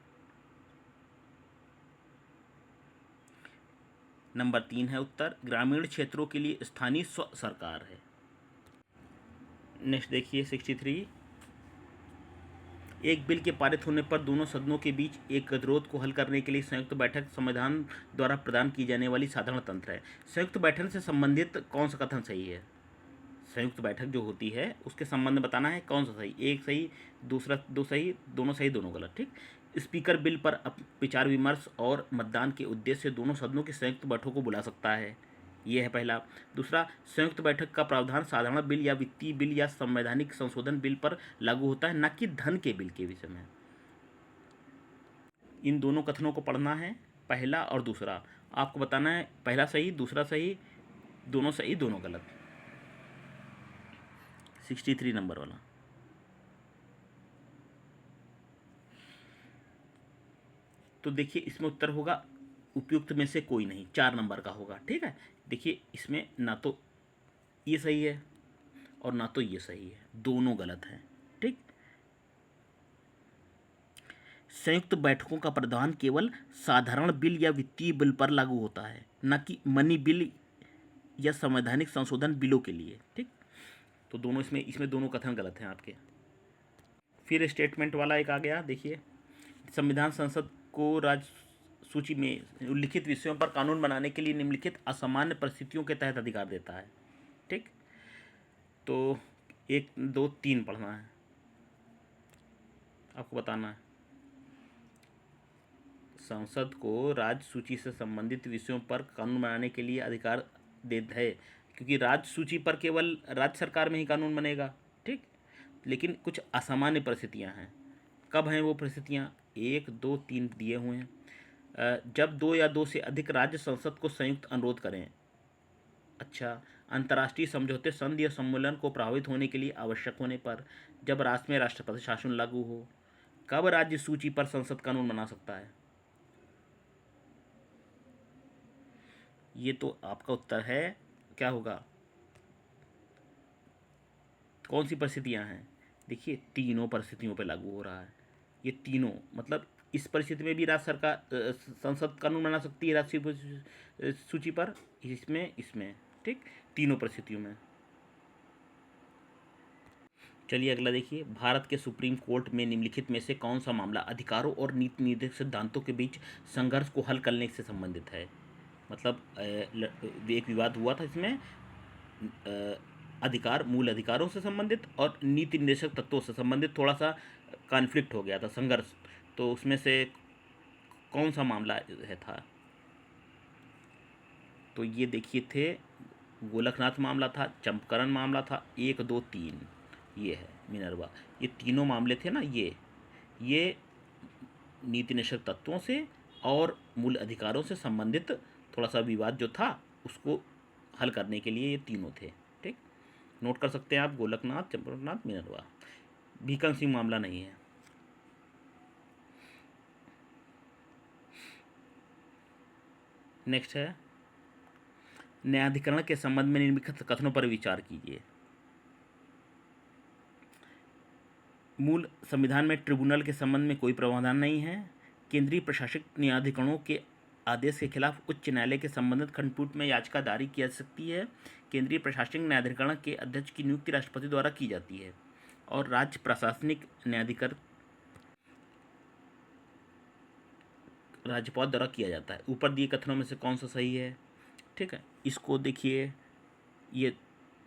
नंबर 3 है उत्तर, ग्रामीण क्षेत्रों के लिए स्थानीय स्व सरकार है। नेक्स्ट देखिए 63, एक बिल के पारित होने पर दोनों सदनों के बीच एक गतिरोध को हल करने के लिए संयुक्त बैठक संविधान द्वारा प्रदान की जाने वाली साधारण तंत्र है। संयुक्त बैठक से संबंधित कौन सा कथन सही है? संयुक्त बैठक जो होती है उसके संबंध में बताना है कौन सा सही, एक सही, दूसरा दो सही, दोनों गलत। ठीक। स्पीकर बिल पर विचार विमर्श और मतदान के उद्देश्य से दोनों सदनों की संयुक्त बैठक को बुला सकता है, ये है पहला। दूसरा, संयुक्त बैठक का प्रावधान साधारण बिल या वित्तीय बिल या संवैधानिक संशोधन बिल पर लागू होता है, न कि धन के बिल के विषय में। इन दोनों कथनों को पढ़ना है, पहला और दूसरा। आपको बताना है पहला सही, दूसरा सही, दोनों गलत। 63 नंबर वाला। तो देखिए इसमें उत्तर होगा उपयुक्त में से कोई नहीं, 4 नंबर का होगा। ठीक है, देखिए इसमें ना तो ये सही है और ना तो ये सही है, दोनों गलत हैं। ठीक। संयुक्त बैठकों का प्रावधान केवल साधारण बिल या वित्तीय बिल पर लागू होता है, न कि मनी बिल या संवैधानिक संशोधन बिलों के लिए। ठीक। तो दोनों इसमें दोनों कथन गलत हैं आपके। फिर स्टेटमेंट वाला एक आ गया, देखिए संविधान संसद को राज्य सूची में उल्लिखित विषयों पर कानून बनाने के लिए निम्नलिखित असामान्य परिस्थितियों के तहत अधिकार देता है। ठीक। तो 1, 2, 3 पढ़ना है, आपको बताना है। संसद को राज्य सूची से संबंधित विषयों पर कानून बनाने के लिए अधिकार देता है, क्योंकि राज्य सूची पर केवल राज्य सरकार में ही कानून बनेगा। ठीक। लेकिन कुछ असामान्य परिस्थितियां हैं। कब हैं वो परिस्थितियां? 1, 2, 3 दिए हुए हैं। जब 2 या 2 से अधिक राज्य संसद को संयुक्त अनुरोध करें। अच्छा, अंतर्राष्ट्रीय समझौते, संधि या सम्मेलन को प्रभावित होने के लिए आवश्यक होने पर, जब राष्ट्र में राष्ट्रपति शासन लागू हो। कब राज्य सूची पर संसद कानून बना सकता है? ये तो आपका उत्तर है, क्या होगा, कौन सी परिस्थितियां हैं? देखिए तीनों परिस्थितियों पर लागू हो रहा है। ये तीनों मतलब इस परिस्थिति में भी राज्य सरकार संसद कानून बना सकती है राष्ट्रीय सूची पर, इसमें। ठीक, तीनों परिस्थितियों में। चलिए अगला देखिए, भारत के सुप्रीम कोर्ट में निम्नलिखित में से कौन सा मामला अधिकारों और नीति निर्देशक सिद्धांतों के बीच संघर्ष को हल करने से संबंधित है? मतलब एक विवाद हुआ था इसमें, अधिकार, मूल अधिकारों से संबंधित और नीति निर्देशक तत्वों से संबंधित थोड़ा सा कॉन्फ्लिक्ट हो गया था, संघर्ष। तो उसमें से कौन सा मामला है था? तो ये देखिए थे, गोलकनाथ मामला था, चंपारण मामला था, 1, 2, 3 ये है मिनर्वा। ये तीनों मामले थे ना, ये नीति निषेध तत्वों से और मूल अधिकारों से संबंधित थोड़ा सा विवाद जो था उसको हल करने के लिए ये तीनों थे। ठीक, नोट कर सकते हैं आप, गोलकनाथ, चंपारनाथ, मिनर्वा। भीखम सिंह मामला नहीं है। नेक्स्ट है, न्यायाधिकरण के संबंध में निम्नलिखित कथनों पर विचार कीजिए। मूल संविधान में ट्रिब्यूनल के संबंध में कोई प्रावधान नहीं है। केंद्रीय प्रशासनिक न्यायाधिकरणों के आदेश के खिलाफ उच्च न्यायालय के संबंधित खंडपीठ में याचिका दायर की जा सकती है। केंद्रीय प्रशासनिक न्यायाधिकरण के अध्यक्ष की नियुक्ति राष्ट्रपति द्वारा की जाती है और राज्य प्रशासनिक न्यायाधिकरण राज्यपाल द्वारा किया जाता है। ऊपर दिए कथनों में से कौन सा सही है? ठीक है, इसको देखिए, ये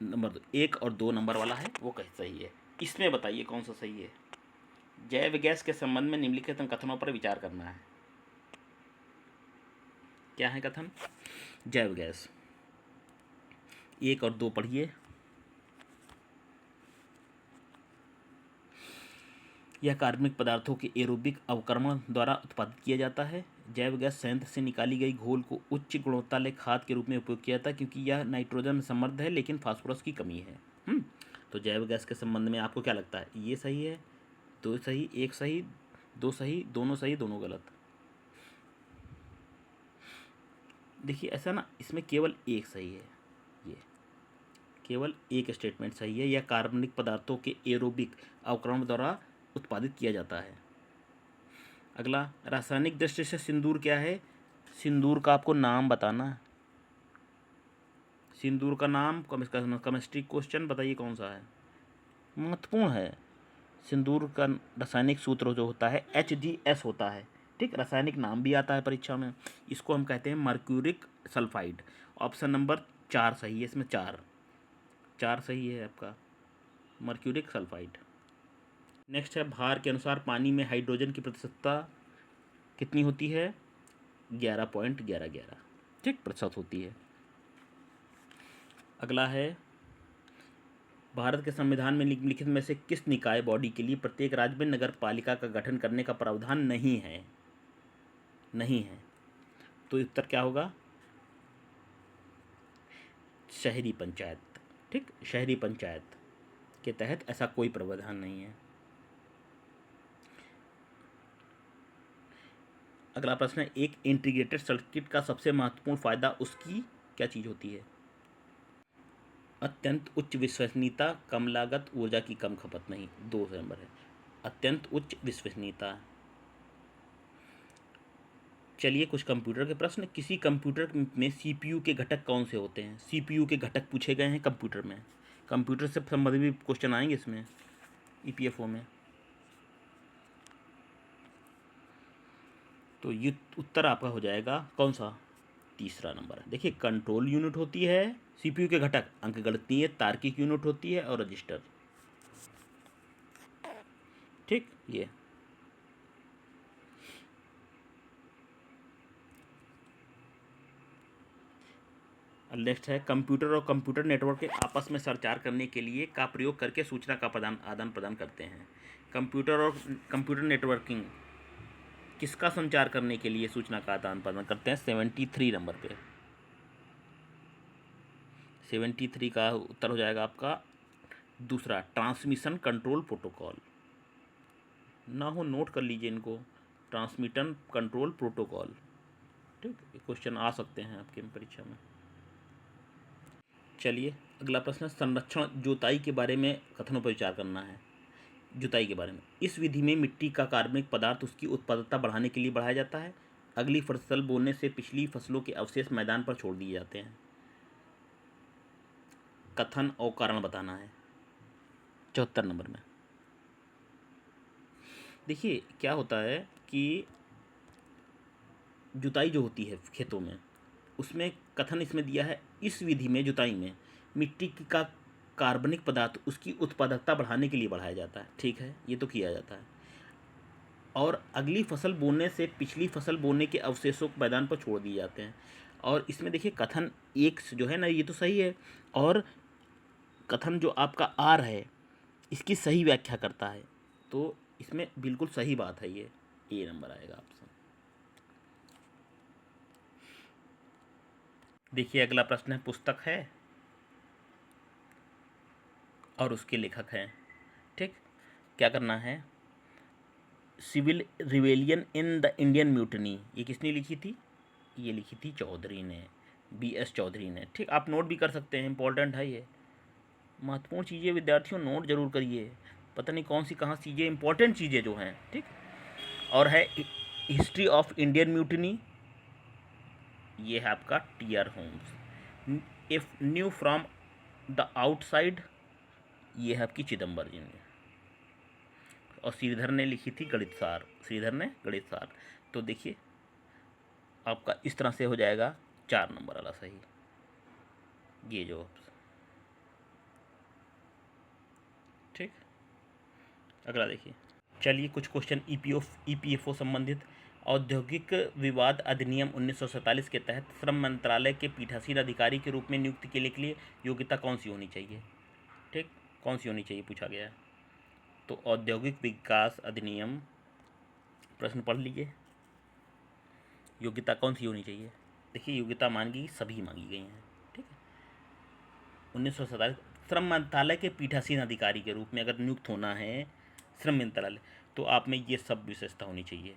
नंबर 1 और 2 नंबर वाला है वो कैसे सही है, इसमें बताइए कौन सा सही है। जैव गैस के संबंध में निम्नलिखित कथनों पर विचार करना है। क्या है कथन? जैव गैस 1 और 2 पढ़िए। यह कार्बनिक पदार्थों के एरोबिक अवक्रमण द्वारा उत्पादित किया जाता है। जैव गैस संयंत्र से निकाली गई घोल को उच्च गुणवत्ता वाले खाद के रूप में उपयोग किया जाता है, क्योंकि यह नाइट्रोजन में समृद्ध है लेकिन फास्फोरस की कमी है। तो जैव गैस के संबंध में आपको क्या लगता है? ये सही है, 2 सही, 1 सही, 2 सही, दोनों गलत। देखिए ऐसा ना, इसमें केवल एक सही है, ये केवल एक स्टेटमेंट सही है। यह कार्बनिक पदार्थों के एरोबिक अवक्रमण द्वारा उत्पादित किया जाता है। अगला, रासायनिक दृष्टि से सिंदूर क्या है? सिंदूर का आपको नाम बताना है। सिंदूर का नाम केमिस्ट्री क्वेश्चन, बताइए कौन सा है, महत्वपूर्ण है। सिंदूर का रासायनिक सूत्र जो होता है HGS होता है, ठीक। रासायनिक नाम भी आता है परीक्षा में। इसको हम कहते हैं मर्क्यूरिक सल्फाइड। ऑप्शन नंबर 4 सही है, इसमें 4 सही है आपका, मर्क्यूरिक सल्फाइड। नेक्स्ट है, भार के अनुसार पानी में हाइड्रोजन की प्रतिशतता कितनी होती है? 11.11 ठीक प्रतिशत होती है। अगला है, भारत के संविधान में निम्नलिखित में से किस निकाय बॉडी के लिए प्रत्येक राज्य में नगर पालिका का गठन करने का प्रावधान नहीं है? तो उत्तर क्या होगा? शहरी पंचायत, ठीक। शहरी पंचायत के तहत ऐसा कोई प्रावधान नहीं है। अगला प्रश्न है, एक इंटीग्रेटेड सर्किट का सबसे महत्वपूर्ण फायदा उसकी क्या चीज़ होती है? अत्यंत उच्च विश्वसनीयता, कम लागत, ऊर्जा की कम खपत। नहीं, 2 नंबर है, अत्यंत उच्च विश्वसनीयता। चलिए कुछ कंप्यूटर के प्रश्न। किसी कंप्यूटर में CPU के घटक कौन से होते हैं? CPU के घटक पूछे गए हैं कंप्यूटर में। कंप्यूटर से संबंधित भी क्वेश्चन आएंगे इसमें, EPFO में। तो ये उत्तर आपका हो जाएगा कौन सा? तीसरा नंबर है। देखिए, कंट्रोल यूनिट होती है, CPU के घटक अंकगणितीय तार्किक यूनिट होती है, और रजिस्टर, ठीक। ये नेक्स्ट है, कंप्यूटर और कंप्यूटर नेटवर्क के आपस में संचार करने के लिए का प्रयोग करके सूचना का आदान प्रदान करते हैं। कंप्यूटर और कंप्यूटर नेटवर्किंग किसका संचार करने के लिए सूचना का आदान प्रदान करते हैं? 73 नंबर पे। 73 का उत्तर हो जाएगा आपका दूसरा, ट्रांसमिशन कंट्रोल प्रोटोकॉल। ना हो नोट कर लीजिए इनको, ट्रांसमिशन कंट्रोल प्रोटोकॉल, ठीक। क्वेश्चन आ सकते हैं आपके परीक्षा में। चलिए अगला प्रश्न, संरक्षण जोताई के बारे में कथनों पर विचार करना है। जुताई के बारे में, इस विधि में मिट्टी का कार्बनिक पदार्थ उसकी उत्पादकता बढ़ाने के लिए बढ़ाया जाता है। अगली फसल बोने से पिछली फसलों के अवशेष मैदान पर छोड़ दिए जाते हैं। कथन और कारण बताना है 74 नंबर में। देखिए क्या होता है कि जुताई जो होती है खेतों में, उसमें कथन इसमें दिया है, इस विधि में जुताई में मिट्टी का कार्बनिक पदार्थ उसकी उत्पादकता बढ़ाने के लिए बढ़ाया जाता है, ठीक है, ये तो किया जाता है। और अगली फसल बोने से पिछली फसल बोने के अवशेषों को मैदान पर छोड़ दिए जाते हैं। और इसमें देखिए कथन एक जो है ना, ये तो सही है, और कथन जो आपका आर है इसकी सही व्याख्या करता है, तो इसमें बिल्कुल सही बात है, ये ए नंबर आएगा ऑप्शन। देखिए अगला प्रश्न है, पुस्तक है और उसके लेखक हैं, ठीक। क्या करना है? Civil rebellion in the Indian mutiny, ये किसने लिखी थी? ये लिखी थी चौधरी ने, BS चौधरी ने, ठीक। आप नोट भी कर सकते हैं, इंपॉर्टेंट है ये, महत्वपूर्ण चीज़ें विद्यार्थियों नोट जरूर करिए, पता नहीं कौन सी कहाँ चीज़ें इंपॉर्टेंट चीज़ें जो हैं, ठीक। और है हिस्ट्री ऑफ इंडियन म्यूटनी, ये है आपका TR homes. If new from the outside, ये है आपकी चिदम्बर जी ने। और श्रीधर ने लिखी थी गणितसार, श्रीधर ने गणितसार। तो देखिए आपका इस तरह से हो जाएगा 4 नंबर वाला सही, ये जो, ठीक। अगला देखिए, चलिए कुछ क्वेश्चन EPFO संबंधित। औद्योगिक विवाद अधिनियम 1947 के तहत श्रम मंत्रालय के पीठासीन अधिकारी के रूप में नियुक्ति के लिए योग्यता कौन सी होनी चाहिए, ठीक। कौन सी होनी चाहिए पूछा गया है। तो औद्योगिक विकास अधिनियम, प्रश्न पढ़ लीजिए, योग्यता कौन सी होनी चाहिए। देखिए योग्यता मांगी सभी मांगी गई हैं, ठीक है। 1947 श्रम मंत्रालय के पीठासीन अधिकारी के रूप में अगर नियुक्त होना है श्रम मंत्रालय, तो आप में ये सब विशेषता होनी चाहिए।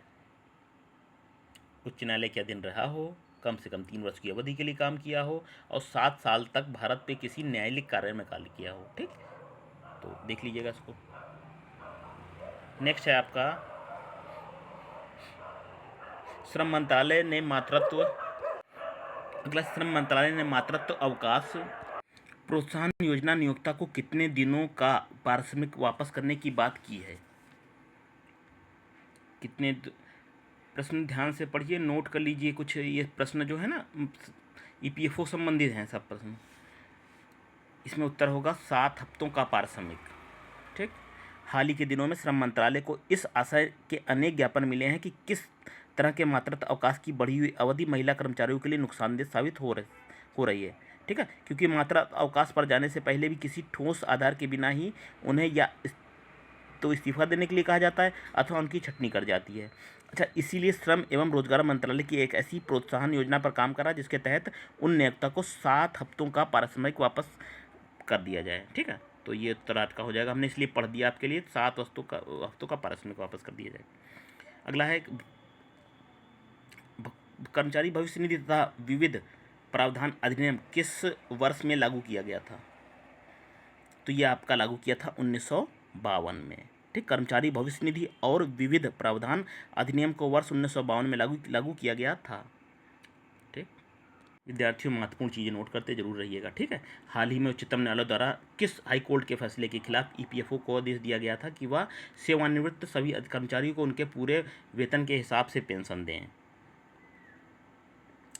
उच्च न्यायालय के अधीन रहा हो, कम से कम 3 वर्ष की अवधि के लिए काम किया हो, और 7 साल तक भारत पे किसी न्यायालयिक कार्य में कार्य किया हो, ठीक। तो देख लीजिएगा इसको। नेक्स्ट है आपका, श्रम मंत्रालय ने मातृत्व, अगला, श्रम मंत्रालय ने मातृत्व अवकाश प्रोत्साहन योजना नियोक्ता को कितने दिनों का पारिश्रमिक वापस करने की बात की है? प्रश्न ध्यान से पढ़िए, नोट कर लीजिए। कुछ ये प्रश्न जो है ना ईपीएफओ संबंधित हैं सब प्रश्न। इसमें उत्तर होगा 7 हफ्तों का पारिश्रमिक। ठीक। हाल ही के दिनों में श्रम मंत्रालय को इस आशय के अनेक ज्ञापन मिले हैं कि किस तरह के मातृत्व अवकाश की बढ़ी हुई अवधि महिला कर्मचारियों के लिए नुकसानदेह साबित हो रही है। ठीक है, क्योंकि मातृत्व अवकाश पर जाने से पहले भी किसी ठोस आधार के बिना ही उन्हें या तो इस्तीफा देने के लिए कहा जाता है अथवा उनकी छटनी कर जाती है। अच्छा, इसीलिए श्रम एवं रोजगार मंत्रालय की एक ऐसी प्रोत्साहन योजना पर काम करा जिसके तहत उन नियोक्ता को 7 हफ्तों का पारिश्रमिक वापस कर दिया जाए। ठीक है, तो ये उत्तर आज का हो जाएगा। हमने इसलिए पढ़ दिया आपके लिए, 7 हफ्तों का पारिश्रमिक वापस कर दिया जाए। अगला है कर्मचारी भविष्य निधि तथा विविध प्रावधान अधिनियम किस वर्ष में लागू किया गया था? तो ये आपका लागू किया था 1952 में। ठीक, कर्मचारी भविष्य निधि और विविध प्रावधान अधिनियम को वर्ष 1952 में लागू किया गया था। ठीक, विद्यार्थियों महत्वपूर्ण चीज़ें नोट करते जरूर रहिएगा। ठीक है, हाल ही में उच्चतम न्यायालय द्वारा किस हाईकोर्ट के फैसले के खिलाफ ईपीएफओ को आदेश दिया गया था कि वह सेवानिवृत्त सभी कर्मचारियों को उनके पूरे वेतन के हिसाब से पेंशन दें?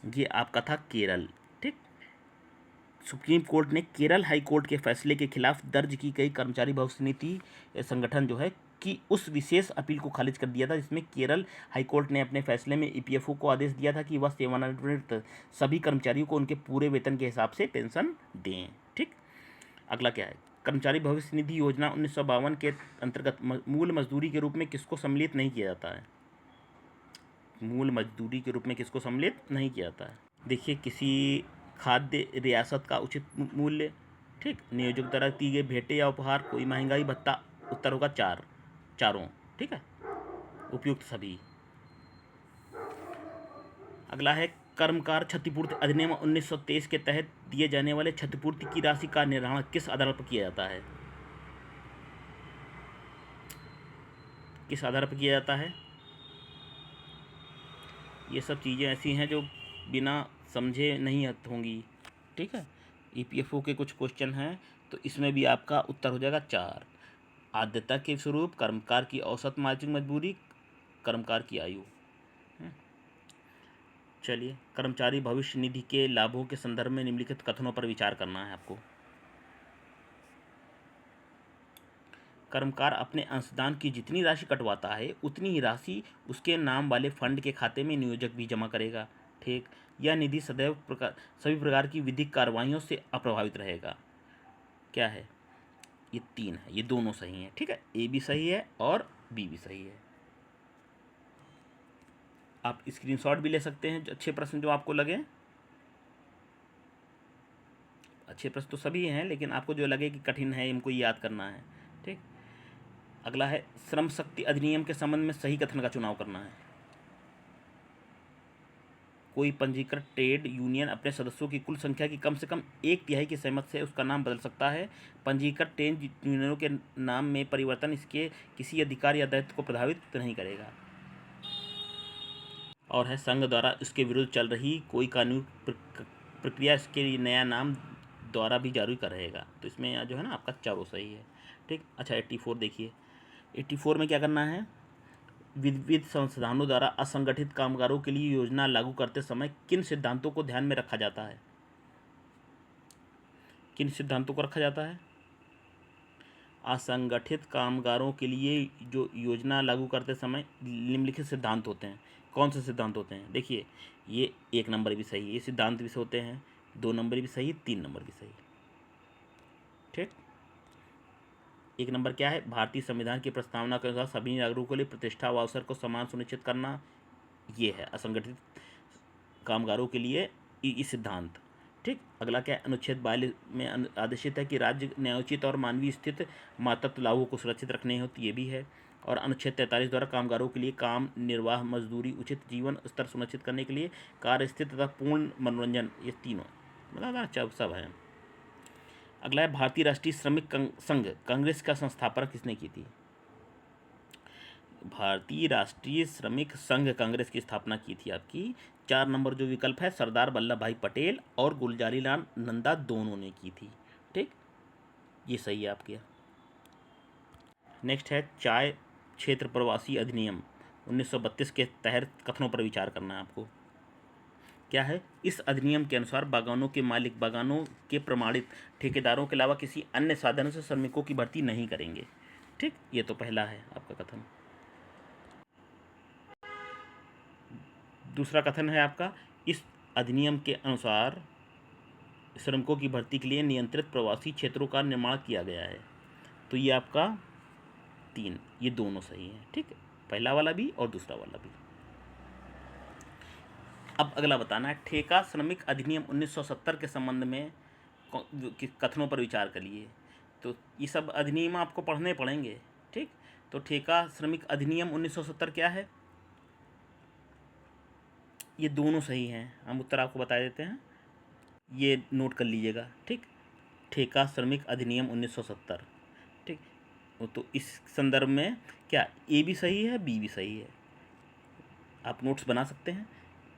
ये आपका था केरल। ठीक, सुप्रीम कोर्ट ने केरल हाई कोर्ट के फैसले के खिलाफ दर्ज की गई कर्मचारी भविष्य निधि संगठन जो है कि उस विशेष अपील को खारिज कर दिया था, जिसमें केरल हाई कोर्ट ने अपने फैसले में ईपीएफओ को आदेश दिया था कि वह सेवानिवृत्त सभी कर्मचारियों को उनके पूरे वेतन के हिसाब से पेंशन दें। ठीक, अगला क्या है? कर्मचारी भविष्य निधि योजना 1952 के अंतर्गत मूल मजदूरी के रूप में किसको सम्मिलित नहीं किया जाता है? मूल मजदूरी के रूप में किसको सम्मिलित नहीं किया जाता है? देखिए, किसी खाद्य रियासत का उचित मूल्य, ठीक, नियोजक द्वारा दी गई भेंटें या उपहार, कोई महंगाई भत्ता। उत्तर होगा चारों। ठीक है, उपयुक्त सभी। अगला है कर्मकार क्षतिपूर्ति अधिनियम 1923 के तहत दिए जाने वाले क्षतिपूर्ति की राशि का निर्धारण किस आधार पर किया जाता है? किस आधार पर किया जाता है? ये सब चीज़ें ऐसी हैं जो बिना समझे नहीं होंगी। ठीक है, ईपीएफओ के कुछ क्वेश्चन हैं, तो इसमें भी आपका उत्तर हो जाएगा 4। आद्यता के स्वरूप, कर्मकार की औसत मासिक मजदूरी, कर्मकार की आयु। चलिए, कर्मचारी भविष्य निधि के लाभों के संदर्भ में निम्नलिखित कथनों पर विचार करना है आपको। कर्मकार अपने अंशदान की जितनी राशि कटवाता है उतनी ही राशि उसके नाम वाले फंड के खाते में नियोजक भी जमा करेगा। ठीक, यह निधि सभी प्रकार की विधिक कार्रवाइयों से अप्रभावित रहेगा। क्या है? ये 3 है, ये दोनों सही हैं। ठीक है, ए भी सही है और बी भी सही है। आप स्क्रीनशॉट भी ले सकते हैं अच्छे प्रश्न जो आपको लगे। अच्छे प्रश्न तो सभी हैं, लेकिन आपको जो लगे कि कठिन है इनको याद करना है। ठीक, अगला है श्रम शक्ति अधिनियम के संबंध में सही कथन का चुनाव करना है। कोई पंजीकृत ट्रेड यूनियन अपने सदस्यों की कुल संख्या की कम से कम 1/3 की सहमति से उसका नाम बदल सकता है। पंजीकृत ट्रेड यूनियनों के नाम में परिवर्तन इसके किसी अधिकार या दायित्व को प्रभावित नहीं करेगा। और है संघ द्वारा इसके विरुद्ध चल रही कोई कानूनी प्रक्रिया इसके नया नाम द्वारा भी जारी कर रहेगा। तो इसमें जो है ना आपका चारों सही है। ठीक, अच्छा 84 देखिए। 84 में क्या करना है? विविध संस्थानों द्वारा असंगठित कामगारों के लिए योजना लागू करते समय किन सिद्धांतों को ध्यान में रखा जाता है? किन सिद्धांतों को रखा जाता है? असंगठित कामगारों के लिए जो योजना लागू करते समय निम्नलिखित सिद्धांत होते हैं। कौन से सिद्धांत होते हैं? देखिए, ये 1 नंबर भी सही, ये सिद्धांत भी होते हैं, 2 नंबर भी सही, 3 नंबर भी सही। ठीक, 1 नंबर क्या है? भारतीय संविधान की प्रस्तावना के अनुसार सभी नागरिकों के लिए प्रतिष्ठा व अवसर को समान सुनिश्चित करना। ये है असंगठित कामगारों के लिए ये सिद्धांत। ठीक, अगला क्या है? अनुच्छेद 42 में आदेशित है कि राज्य न्यायोचित और मानवीय स्थित मातृत्व लाभों को सुरक्षित रखने होती, ये भी है। और अनुच्छेद 43 द्वारा कामगारों के लिए काम निर्वाह मजदूरी उचित जीवन स्तर सुनिश्चित करने के लिए कार्य स्थिति तथा पूर्ण मनोरंजन, ये तीनों मतलब सब है। अगला है भारतीय राष्ट्रीय श्रमिक संघ कांग्रेस का संस्थापक किसने की थी? भारतीय राष्ट्रीय श्रमिक संघ कांग्रेस की स्थापना की थी आपकी 4 नंबर जो विकल्प है, सरदार वल्लभ भाई पटेल और गुलजारी लाल नंदा दोनों ने की थी। ठीक, ये सही है आपके। नेक्स्ट है चाय क्षेत्र प्रवासी अधिनियम 1932 के तहत कथनों पर विचार करना है आपको। क्या है? इस अधिनियम के अनुसार बागानों के मालिक बागानों के प्रमाणित ठेकेदारों के अलावा किसी अन्य साधन से श्रमिकों की भर्ती नहीं करेंगे। ठीक, ये तो पहला है आपका कथन। दूसरा कथन है आपका, इस अधिनियम के अनुसार श्रमिकों की भर्ती के लिए नियंत्रित प्रवासी क्षेत्रों का निर्माण किया गया है। तो ये आपका 3, ये दोनों सही हैं। ठीक, पहला वाला भी और दूसरा वाला भी। अब अगला बताना है, ठेका श्रमिक अधिनियम 1970 के संबंध में कथनों पर विचार करिए। तो ये सब अधिनियम आपको पढ़ने पड़ेंगे। ठीक, तो ठेका श्रमिक अधिनियम 1970 क्या है? ये दोनों सही हैं, हम उत्तर आपको बता देते हैं, ये नोट कर लीजिएगा। ठीक, ठेका श्रमिक अधिनियम 1970। ठीक, तो इस संदर्भ में क्या ए भी सही है, बी भी सही है, आप नोट्स बना सकते हैं।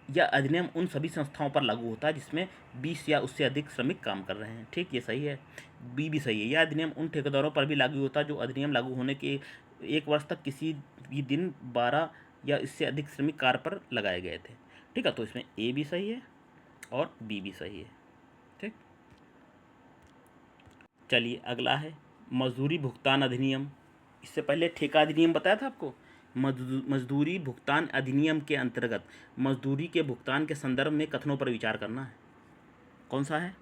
यह अधिनियम उन सभी संस्थाओं पर लागू होता है जिसमें 20 या उससे अधिक श्रमिक काम कर रहे हैं। ठीक, ये सही है, बी भी सही है। यह अधिनियम उन ठेकेदारों पर भी लागू होता है जो अधिनियम लागू होने के 1 वर्ष तक किसी भी दिन 12 या इससे अधिक श्रमिक कार्य पर लगाए गए थे। ठीक है, तो इसमें ए भी सही है और बी भी सही है। ठीक, चलिए अगला है मजदूरी भुगतान अधिनियम। इससे पहले ठेका अधिनियम बताया था आपको। मजदूरी भुगतान अधिनियम के अंतर्गत मजदूरी के भुगतान के संदर्भ में कथनों पर विचार करना है। कौन सा है?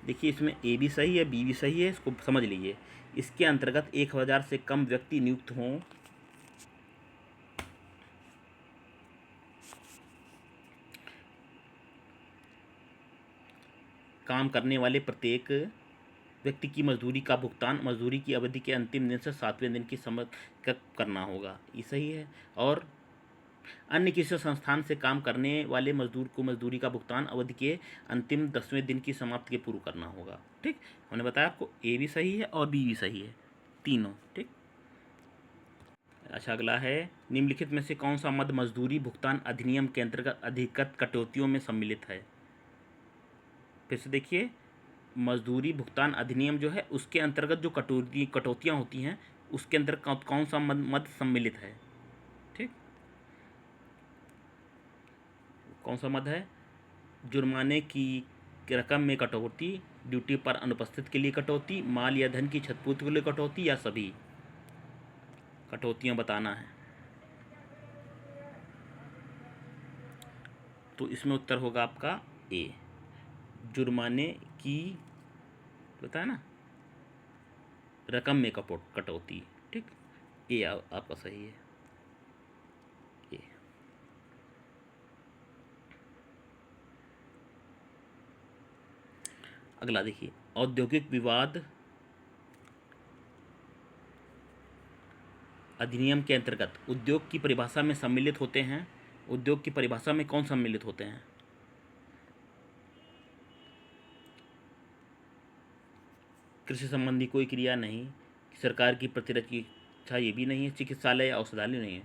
देखिए, इसमें ए भी सही है, बी भी सही है, इसको समझ लीजिए। इसके अंतर्गत 1000 से कम व्यक्ति नियुक्त हों, काम करने वाले प्रत्येक व्यक्ति की मजदूरी का भुगतान मजदूरी की अवधि के अंतिम दिन से 7वें दिन की समय तक करना होगा, ये सही है। और अन्य किसी संस्थान से काम करने वाले मजदूर को मजदूरी का भुगतान अवधि के अंतिम 10वें दिन की समाप्ति के पूर्व करना होगा। ठीक, हमने बताया आपको ए भी सही है और बी भी सही है, तीनों। ठीक, अच्छा अगला है, निम्नलिखित में से कौन सा मद मजदूरी भुगतान अधिनियम के अंतर्गत अधिकृत कटौतियों में सम्मिलित है? फिर से देखिए, मजदूरी भुगतान अधिनियम जो है उसके अंतर्गत जो कटौतियाँ होती हैं उसके अंदर कौन सा मद सम्मिलित है? ठीक, कौन सा मद है? जुर्माने की रकम में कटौती, ड्यूटी पर अनुपस्थित के लिए कटौती, माल या धन की क्षतिपूर्ति के लिए कटौती, या सभी कटौतियाँ बताना है। तो इसमें उत्तर होगा आपका ए, जुर्माने की, बताया ना, रकम में कटौती। ठीक, ये आपका सही है, ये। अगला देखिए, औद्योगिक विवाद अधिनियम के अंतर्गत उद्योग की परिभाषा में सम्मिलित होते हैं। उद्योग की परिभाषा में कौन सम्मिलित होते हैं? कृषि संबंधी कोई क्रिया नहीं, सरकार की प्रतिरक्षा ये भी नहीं है, चिकित्सालय या औषधालय नहीं है।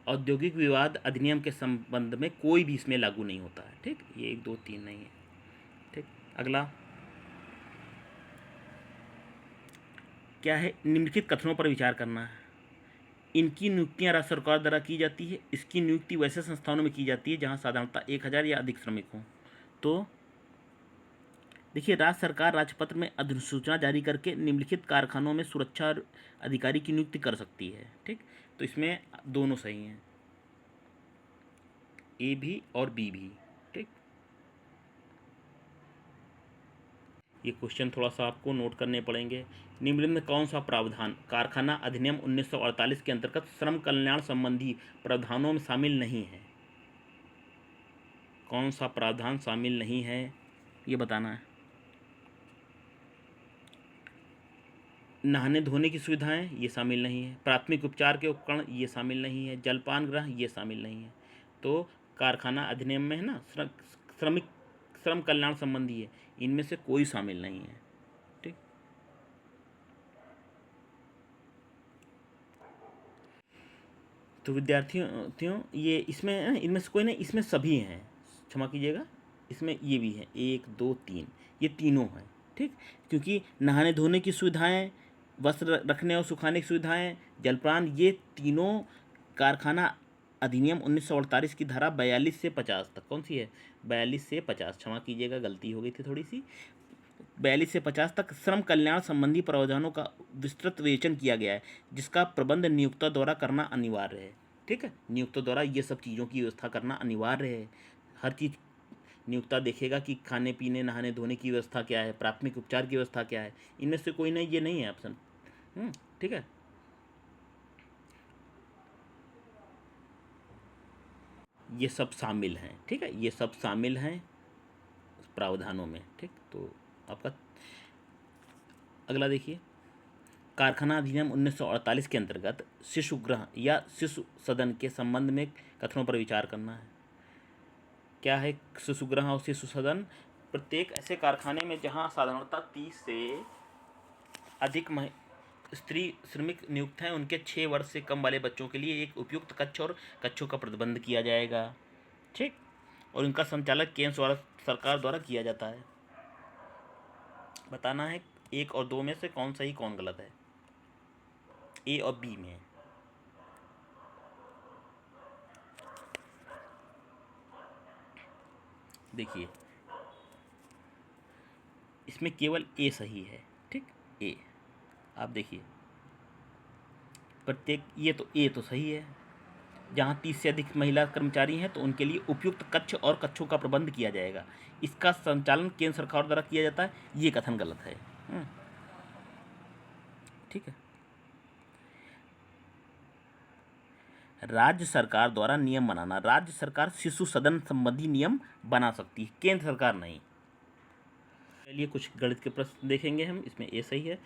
औद्योगिक विवाद अधिनियम के संबंध में कोई भी इसमें लागू नहीं होता है। ठीक, ये 1 2 3 नहीं है। ठीक, अगला क्या है? निम्नलिखित कथनों पर विचार करना है। इनकी नियुक्तियां राज्य सरकार द्वारा की जाती है। इसकी नियुक्ति वैसे संस्थानों में की जाती है जहां साधारणतः 1000 या अधिक श्रमिक हों। तो देखिए, राज्य सरकार राजपत्र में अधिसूचना जारी करके निम्नलिखित कारखानों में सुरक्षा अधिकारी की नियुक्ति कर सकती है। ठीक, तो इसमें दोनों सही हैं, ए भी और बी भी। ठीक, ये क्वेश्चन थोड़ा सा आपको नोट करने पड़ेंगे। निम्नलिखित में कौन सा प्रावधान कारखाना अधिनियम 1948 के अंतर्गत श्रम कल्याण संबंधी प्रावधानों में शामिल नहीं है? कौन सा प्रावधान शामिल नहीं है, ये बताना है। नहाने धोने की सुविधाएं, ये शामिल नहीं है। प्राथमिक उपचार के उपकरण, ये शामिल नहीं है। जलपान गृह, ये शामिल नहीं है। तो कारखाना अधिनियम में है ना, श्रमिक श्रम कल्याण संबंधी है, इनमें से कोई शामिल नहीं है। ठीक, तो विद्यार्थियों ये इसमें इनमें से कोई नहीं, इसमें सभी हैं, क्षमा कीजिएगा, इसमें ये भी है 1 2 3, ये तीनों हैं। ठीक, क्योंकि नहाने धोने की सुविधाएं, वस्त्र रखने और सुखाने की सुविधाएं, जलपान, ये तीनों कारखाना अधिनियम 1948 की धारा 42 से 50 तक, कौन सी है 42 से 50, क्षमा कीजिएगा गलती हो गई थी थोड़ी सी, 42 से 50 तक श्रम कल्याण संबंधी प्रावधानों का विस्तृत विवेचन किया गया है, जिसका प्रबंध नियोक्ता द्वारा करना अनिवार्य है। ठीक है, नियोक्ता द्वारा ये सब चीज़ों की व्यवस्था करना अनिवार्य है। हर चीज़ नियोक्ता देखेगा कि खाने पीने नहाने धोने की व्यवस्था क्या है, प्राथमिक उपचार की व्यवस्था क्या है, इनमें से कोई नहीं, ये नहीं है ऑप्शन। ठीक है, ये सब शामिल हैं। ठीक है, ये सब शामिल हैं प्रावधानों में। ठीक, तो आपका अगला देखिए, कारखाना अधिनियम 1948 के अंतर्गत शिशुगृह या शिशु सदन के संबंध में कथनों पर विचार करना है। क्या है शिशुगृह और शिशु सदन? प्रत्येक ऐसे कारखाने में जहां साधारणतः 30 से अधिक स्त्री श्रमिक नियुक्त हैं, उनके 6 वर्ष से कम वाले बच्चों के लिए एक उपयुक्त कक्ष और कक्षों का प्रबंध किया जाएगा। ठीक, और इनका संचालन केंद्र सरकार द्वारा किया जाता है। बताना है 1 और 2 में से कौन सही कौन गलत है, ए और बी में। देखिए, इसमें केवल ए सही है। ठीक, ए, आप देखिए प्रत्येक, ये तो ए तो सही है, जहाँ 30 से अधिक महिला कर्मचारी हैं तो उनके लिए उपयुक्त कक्ष और कक्षों का प्रबंध किया जाएगा, इसका संचालन केंद्र सरकार द्वारा किया जाता है, ये कथन गलत है। ठीक है, राज्य सरकार द्वारा नियम बनाना, राज्य सरकार शिशु सदन संबंधी नियम बना सकती है, केंद्र सरकार नहीं। चलिए कुछ गणित के प्रश्न देखेंगे हम। इसमें ए सही है,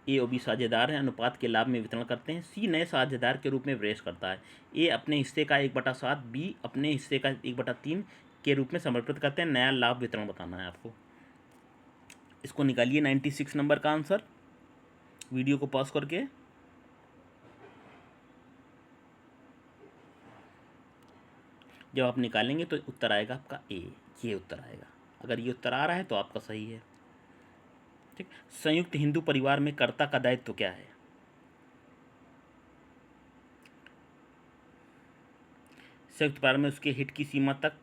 ए और बी साझेदार हैं, अनुपात के लाभ में वितरण करते हैं, सी नए साझेदार के रूप में प्रवेश करता है, ए अपने हिस्से का 1/7, बी अपने हिस्से का 1/3 के रूप में समर्पित करते हैं। नया लाभ वितरण बताना है आपको। इसको निकालिए 96 नंबर का आंसर, वीडियो को पॉज करके। जब आप निकालेंगे तो उत्तर आएगा आपका ए, ये उत्तर आएगा। अगर ये उत्तर आ रहा है तो आपका सही है। ठीक, संयुक्त हिंदू परिवार में कर्ता का दायित्व क्या है? संयुक्त परिवार में उसके हित की सीमा तक,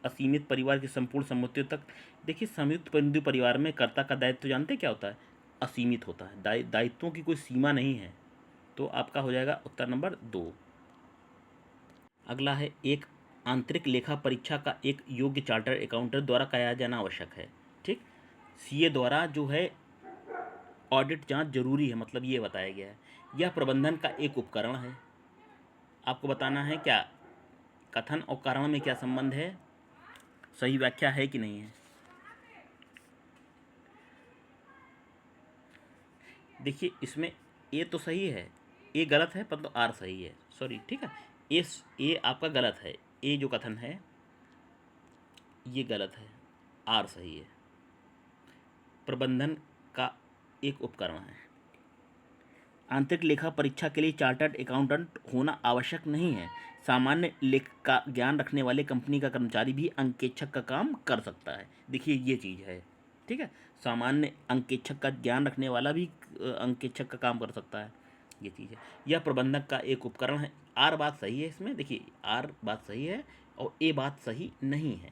असीमित परिवार की संपूर्ण सम्मतियों तक। देखिए, संयुक्त हिंदू परिवार में कर्ता का दायित्व जानते क्या होता है? असीमित होता है, दायित्वों की कोई सीमा नहीं है। तो आपका हो जाएगा उत्तर नंबर 2। अगला है, एक आंतरिक लेखा परीक्षा का एक योग्य चार्टर अकाउंटेंट द्वारा कराया जाना आवश्यक है। ठीक, सीए द्वारा जो है ऑडिट जांच जरूरी है, मतलब ये बताया गया है। यह प्रबंधन का एक उपकरण है। आपको बताना है क्या कथन और कारण में क्या संबंध है, सही व्याख्या है कि नहीं है। देखिए, इसमें ए तो सही है, ए गलत है, मतलब आर सही है, सॉरी। ठीक है, ए आपका गलत है, ए जो कथन है ये गलत है, आर सही है। प्रबंधन का एक उपकरण है। आंतरिक लेखा परीक्षा के लिए चार्टर्ड अकाउंटेंट होना आवश्यक नहीं है। सामान्य लेख का ज्ञान रखने वाले कंपनी का कर्मचारी भी अंकेक्षक का काम कर सकता है। देखिए, ये चीज़ है। ठीक है, सामान्य अंकेक्षक का ज्ञान रखने वाला भी अंकेक्षक का काम कर सकता है, ये चीज़ है। यह प्रबंधक का एक उपकरण है। आर बात सही है इसमें, देखिए आर बात सही है और ए बात सही नहीं है।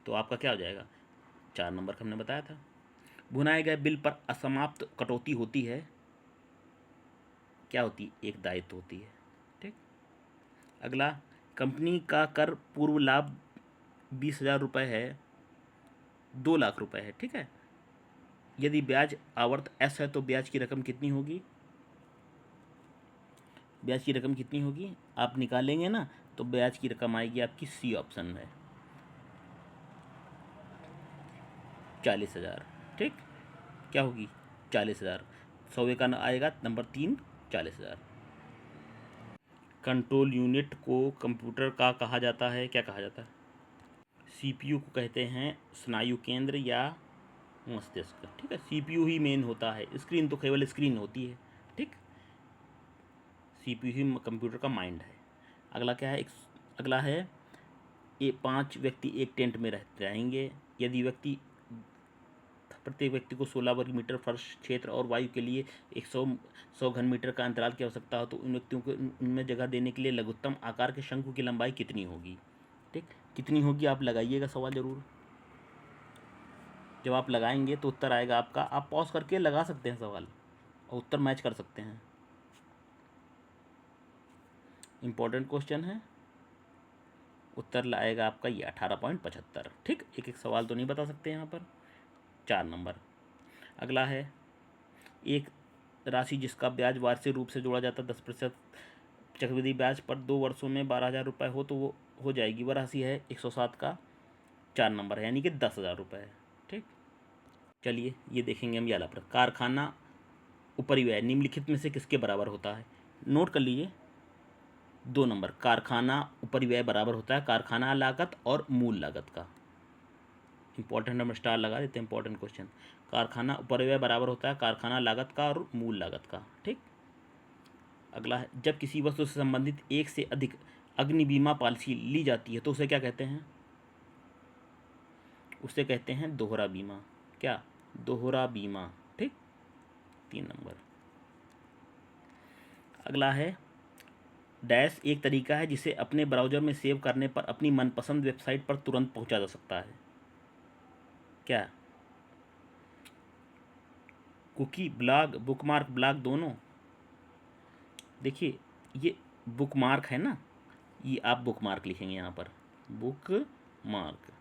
तो आपका क्या हो जाएगा, 4 नंबर का हमने बताया था। भुनाए गए बिल पर असमाप्त कटौती होती है, क्या होती है, एक दायित्व होती है। ठीक, अगला, कंपनी का कर पूर्व लाभ 20,000 रुपये है, 2 लाख रुपए है। ठीक है, यदि ब्याज आवर्त एस है तो ब्याज की रकम कितनी होगी? ब्याज की रकम कितनी होगी आप निकालेंगे ना, तो ब्याज की रकम आएगी आपकी सी ऑप्शन में, 40,000। ठीक, क्या होगी 40,000, 100 का आएगा नंबर 3, 40,000। कंट्रोल यूनिट को कंप्यूटर का कहा जाता है, क्या कहा जाता है? सीपीयू को कहते हैं स्नायु केंद्र या मस्तिष्क। ठीक है, सीपीयू ही मेन होता है, स्क्रीन तो केवल स्क्रीन होती है। ठीक, सीपीयू ही कंप्यूटर का माइंड है। अगला क्या है, अगला है, ये 5 व्यक्ति एक टेंट में रहेंगे। यदि व्यक्ति प्रत्येक व्यक्ति को 16 वर्ग मीटर फर्श क्षेत्र और वायु के लिए 100 घन मीटर का अंतराल की आवश्यकता हो तो उन व्यक्तियों को उनमें जगह देने के लिए लघुत्तम आकार के शंकु की लंबाई कितनी होगी। ठीक, कितनी होगी आप लगाइएगा सवाल ज़रूर। जब आप लगाएंगे तो उत्तर आएगा आपका, आप पॉज करके लगा सकते हैं सवाल और उत्तर मैच कर सकते हैं। इम्पोर्टेंट क्वेश्चन है। उत्तर लाएगा आपका ये 18.75। ठीक, एक एक सवाल तो नहीं बता सकते यहाँ पर। 4 नंबर। अगला है, एक राशि जिसका ब्याज वार्षिक रूप से जोड़ा जाता है 10% चक्रवृद्धि ब्याज पर 2 वर्षों में 12,000 रुपये हो तो वो हो जाएगी। वह राशि है 107 का 4 नंबर है, यानी कि 10,000 रुपये है। ठीक, चलिए ये देखेंगे हम। याला पर कारखाना उपरिव्यय निम्नलिखित में से किसके बराबर होता है। नोट कर लीजिए 2 नंबर, कारखाना उपरिव्यय बराबर होता है कारखाना लागत और मूल लागत का। इंपॉर्टेंट नंबर स्टार लगा देते हैं, इंपॉर्टेंट क्वेश्चन। कारखाना उपरिव्यय बराबर होता है कारखाना लागत का और मूल लागत का। ठीक, अगला है, जब किसी वस्तु से संबंधित एक से अधिक अग्नि बीमा पॉलिसी ली जाती है तो उसे क्या कहते हैं। उसे कहते हैं दोहरा बीमा। क्या, दोहरा बीमा। ठीक, 3 नंबर। अगला है, डैश एक तरीका है जिसे अपने ब्राउज़र में सेव करने पर अपनी मनपसंद वेबसाइट पर तुरंत पहुंचा जा सकता है। क्या, कुकी, ब्लॉग, बुकमार्क, ब्लॉग दोनों। देखिए ये बुकमार्क है ना, ये आप बुकमार्क लिखेंगे यहाँ पर, बुकमार्क।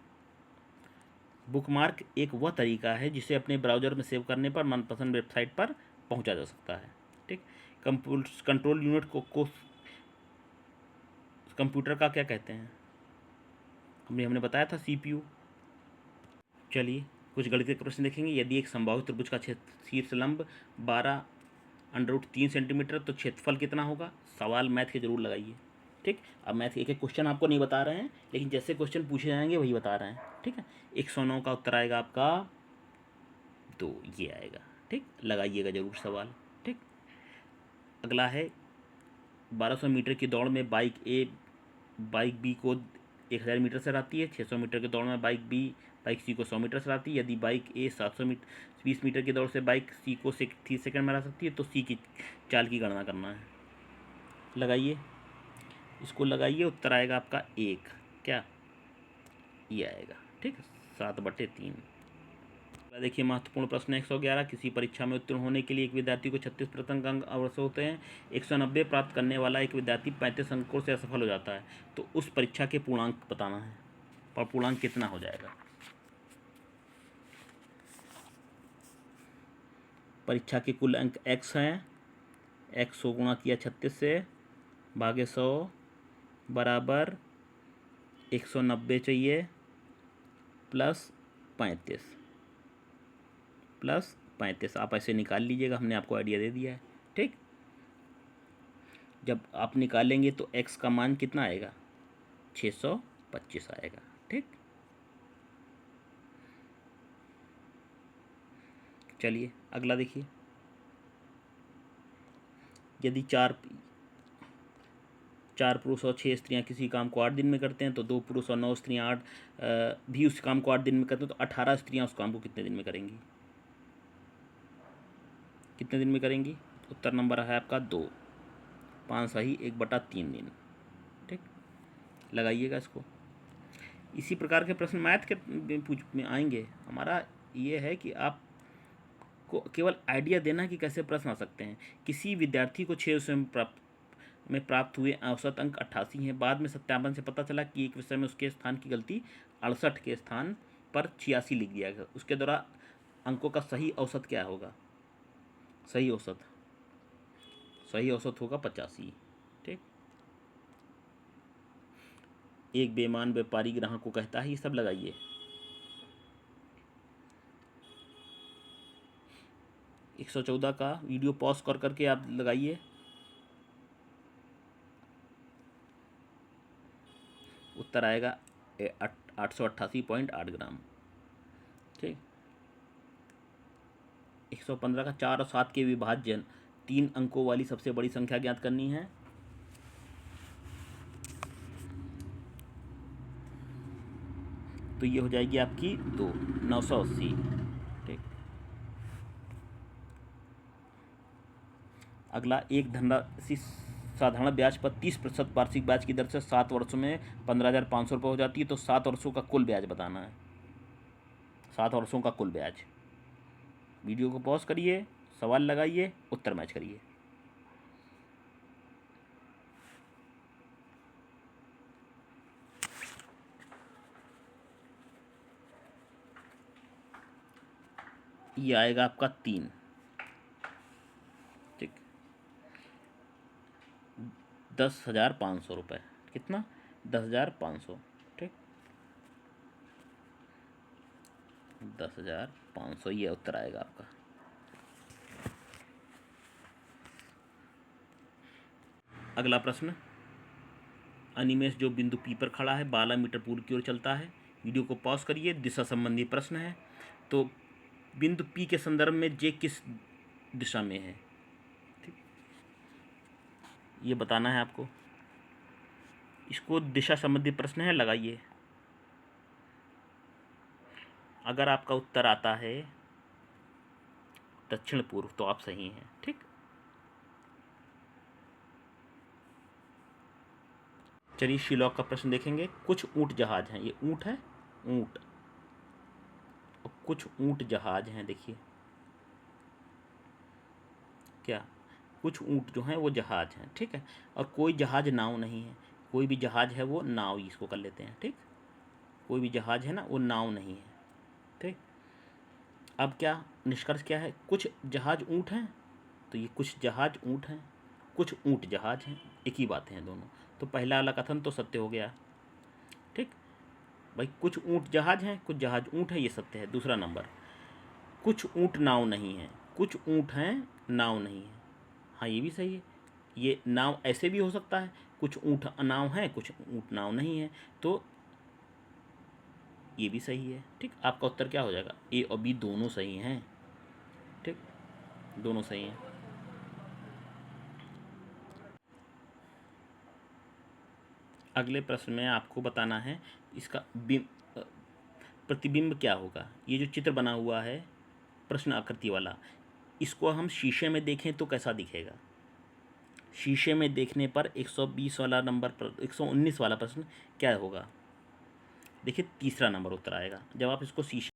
बुकमार्क एक वह तरीका है जिसे अपने ब्राउज़र में सेव करने पर मनपसंद वेबसाइट पर पहुंचा जा सकता है। ठीक, कंट्रोल यूनिट को कंप्यूटर का क्या कहते हैं। हमने बताया था CPU। चलिए कुछ गणितीय प्रश्न देखेंगे। यदि एक संभावित त्रिभुज का शीर्ष लंब 12√3 सेंटीमीटर तो क्षेत्रफल कितना होगा। सवाल मैथ के जरूर लगाइए। ठीक, अब मैथ एक एक क्वेश्चन आपको नहीं बता रहे हैं, लेकिन जैसे क्वेश्चन पूछे जाएंगे वही बता रहे हैं। ठीक है, 109 का उत्तर आएगा आपका 2, ये आएगा। ठीक, लगाइएगा जरूर सवाल। ठीक, अगला है, 1200 मीटर की दौड़ में बाइक बी को 1000 मीटर से हराती है। 600 मीटर की दौड़ में बाइक सी को 100 मीटर से हराती है। यदि बाइक ए 720 मीटर की दौड़ से बाइक सी को 30 सेकंड में हरा सकती है तो सी की चाल की गणना करना है। लगाइए, इसको लगाइए, उत्तर आएगा आपका 1। क्या, ये आएगा। ठीक, 7/3। देखिए महत्वपूर्ण प्रश्न 111, किसी परीक्षा में उत्तीर्ण होने के लिए एक विद्यार्थी को 36% अंक आवश्यक होते हैं। 190 प्राप्त करने वाला एक विद्यार्थी 35 अंकों से असफल हो जाता है तो उस परीक्षा के पूर्णांक बताना है, और पूर्णांक कितना हो जाएगा। परीक्षा के कुल अंक x हैं, x 100 गुणा किया 36 से भागे 100 बराबर 190 चाहिए प्लस 35 आप ऐसे निकाल लीजिएगा, हमने आपको आइडिया दे दिया है। ठीक, जब आप निकालेंगे तो x का मान कितना आएगा, 625 आएगा। ठीक, चलिए अगला देखिए। यदि 4 पुरुष और 6 स्त्रियां किसी काम को 8 दिन में करते हैं तो 2 पुरुष और 9 स्त्रियां भी उस काम को 8 दिन में करते हैं तो 18 स्त्रियां उस काम को कितने दिन में करेंगी। कितने दिन में करेंगी, उत्तर नंबर है आपका 2, 5 सही 1/3 दिन। ठीक, लगाइएगा इसको। इसी प्रकार के प्रश्न मैथ के में आएंगे। हमारा ये है कि आप को केवल आइडिया देना कि कैसे प्रश्न आ सकते हैं। किसी विद्यार्थी को 6 विषय में प्राप्त हुए औसत अंक 88 हैं। बाद में सत्यापन से पता चला कि एक विषय में उसके स्थान की गलती 68 के स्थान पर 86 लिख दिया गया। उसके द्वारा अंकों का सही औसत क्या होगा। सही औसत होगा 85। ठीक, एक बेईमान व्यापारी ग्राहक को कहता है, ये सब लगाइए। 114 का वीडियो पॉज करके आप लगाइए। उत्तर आएगा 888.8 ग्राम। ठीक, 115 का 4 और 7 के विभाजन 3 अंकों वाली सबसे बड़ी संख्या ज्ञात करनी है। तो ये हो जाएगी आपकी 980। ठीक, अगला, एक धनराशि साधारण ब्याज पर 30% वार्षिक ब्याज की दर से 7 वर्षों में 15,500 रुपये हो जाती है, तो 7 वर्षों का कुल ब्याज बताना है। 7 वर्षों का कुल ब्याज। वीडियो को पॉज करिए, सवाल लगाइए, उत्तर मैच करिए। ये आएगा आपका 3। ठीक, 10,500 रुपये। कितना? 10,500। ठीक, 10,500 ये उत्तर आएगा आपका। अगला प्रश्न, अनिमेष जो बिंदु पी पर खड़ा है 12 मीटर पूर्व की ओर चलता है। वीडियो को पॉज करिए, दिशा संबंधी प्रश्न है। तो बिंदु पी के संदर्भ में जे किस दिशा में है, ठीक, ये बताना है आपको। इसको दिशा संबंधी प्रश्न है, लगाइए। अगर आपका उत्तर आता है दक्षिण पूर्व तो आप सही हैं। ठीक, चलिए शिलॉक का प्रश्न देखेंगे। कुछ ऊंट जहाज हैं, ये ऊंट है, ऊंट, और कुछ ऊंट जहाज हैं। देखिए क्या, कुछ ऊंट जो हैं वो जहाज हैं। ठीक है, और कोई जहाज नाव नहीं है। कोई भी जहाज है वो नाव, इसको कर लेते हैं। ठीक, कोई भी जहाज है ना वो नाव नहीं है। ठीक, अब क्या निष्कर्ष क्या है? कुछ जहाज ऊंट हैं, तो ये कुछ जहाज ऊंट हैं, कुछ ऊंट जहाज हैं, एक ही बात है दोनों। तो पहला वाला कथन तो सत्य हो गया। ठीक भाई, कुछ ऊंट जहाज हैं, कुछ जहाज ऊंट है, ये सत्य है। दूसरा नंबर, कुछ ऊंट नाव नहीं है, कुछ ऊंट हैं नाव नहीं है। हाँ, ये भी सही है। ये नाव ऐसे भी हो सकता है, कुछ ऊंट नाव हैं, कुछ ऊंट नाव नहीं है, तो ये भी सही है। ठीक, आपका उत्तर क्या हो जाएगा? ए और बी दोनों सही हैं। ठीक, दोनों सही हैं। अगले प्रश्न में आपको बताना है इसका प्रतिबिंब क्या होगा। ये जो चित्र बना हुआ है प्रश्न आकृति वाला, इसको हम शीशे में देखें तो कैसा दिखेगा? शीशे में देखने पर 120 वाला नंबर पर 119 वाला प्रश्न क्या होगा? देखिए, तीसरा नंबर उत्तर आएगा। जब आप इसको शीशे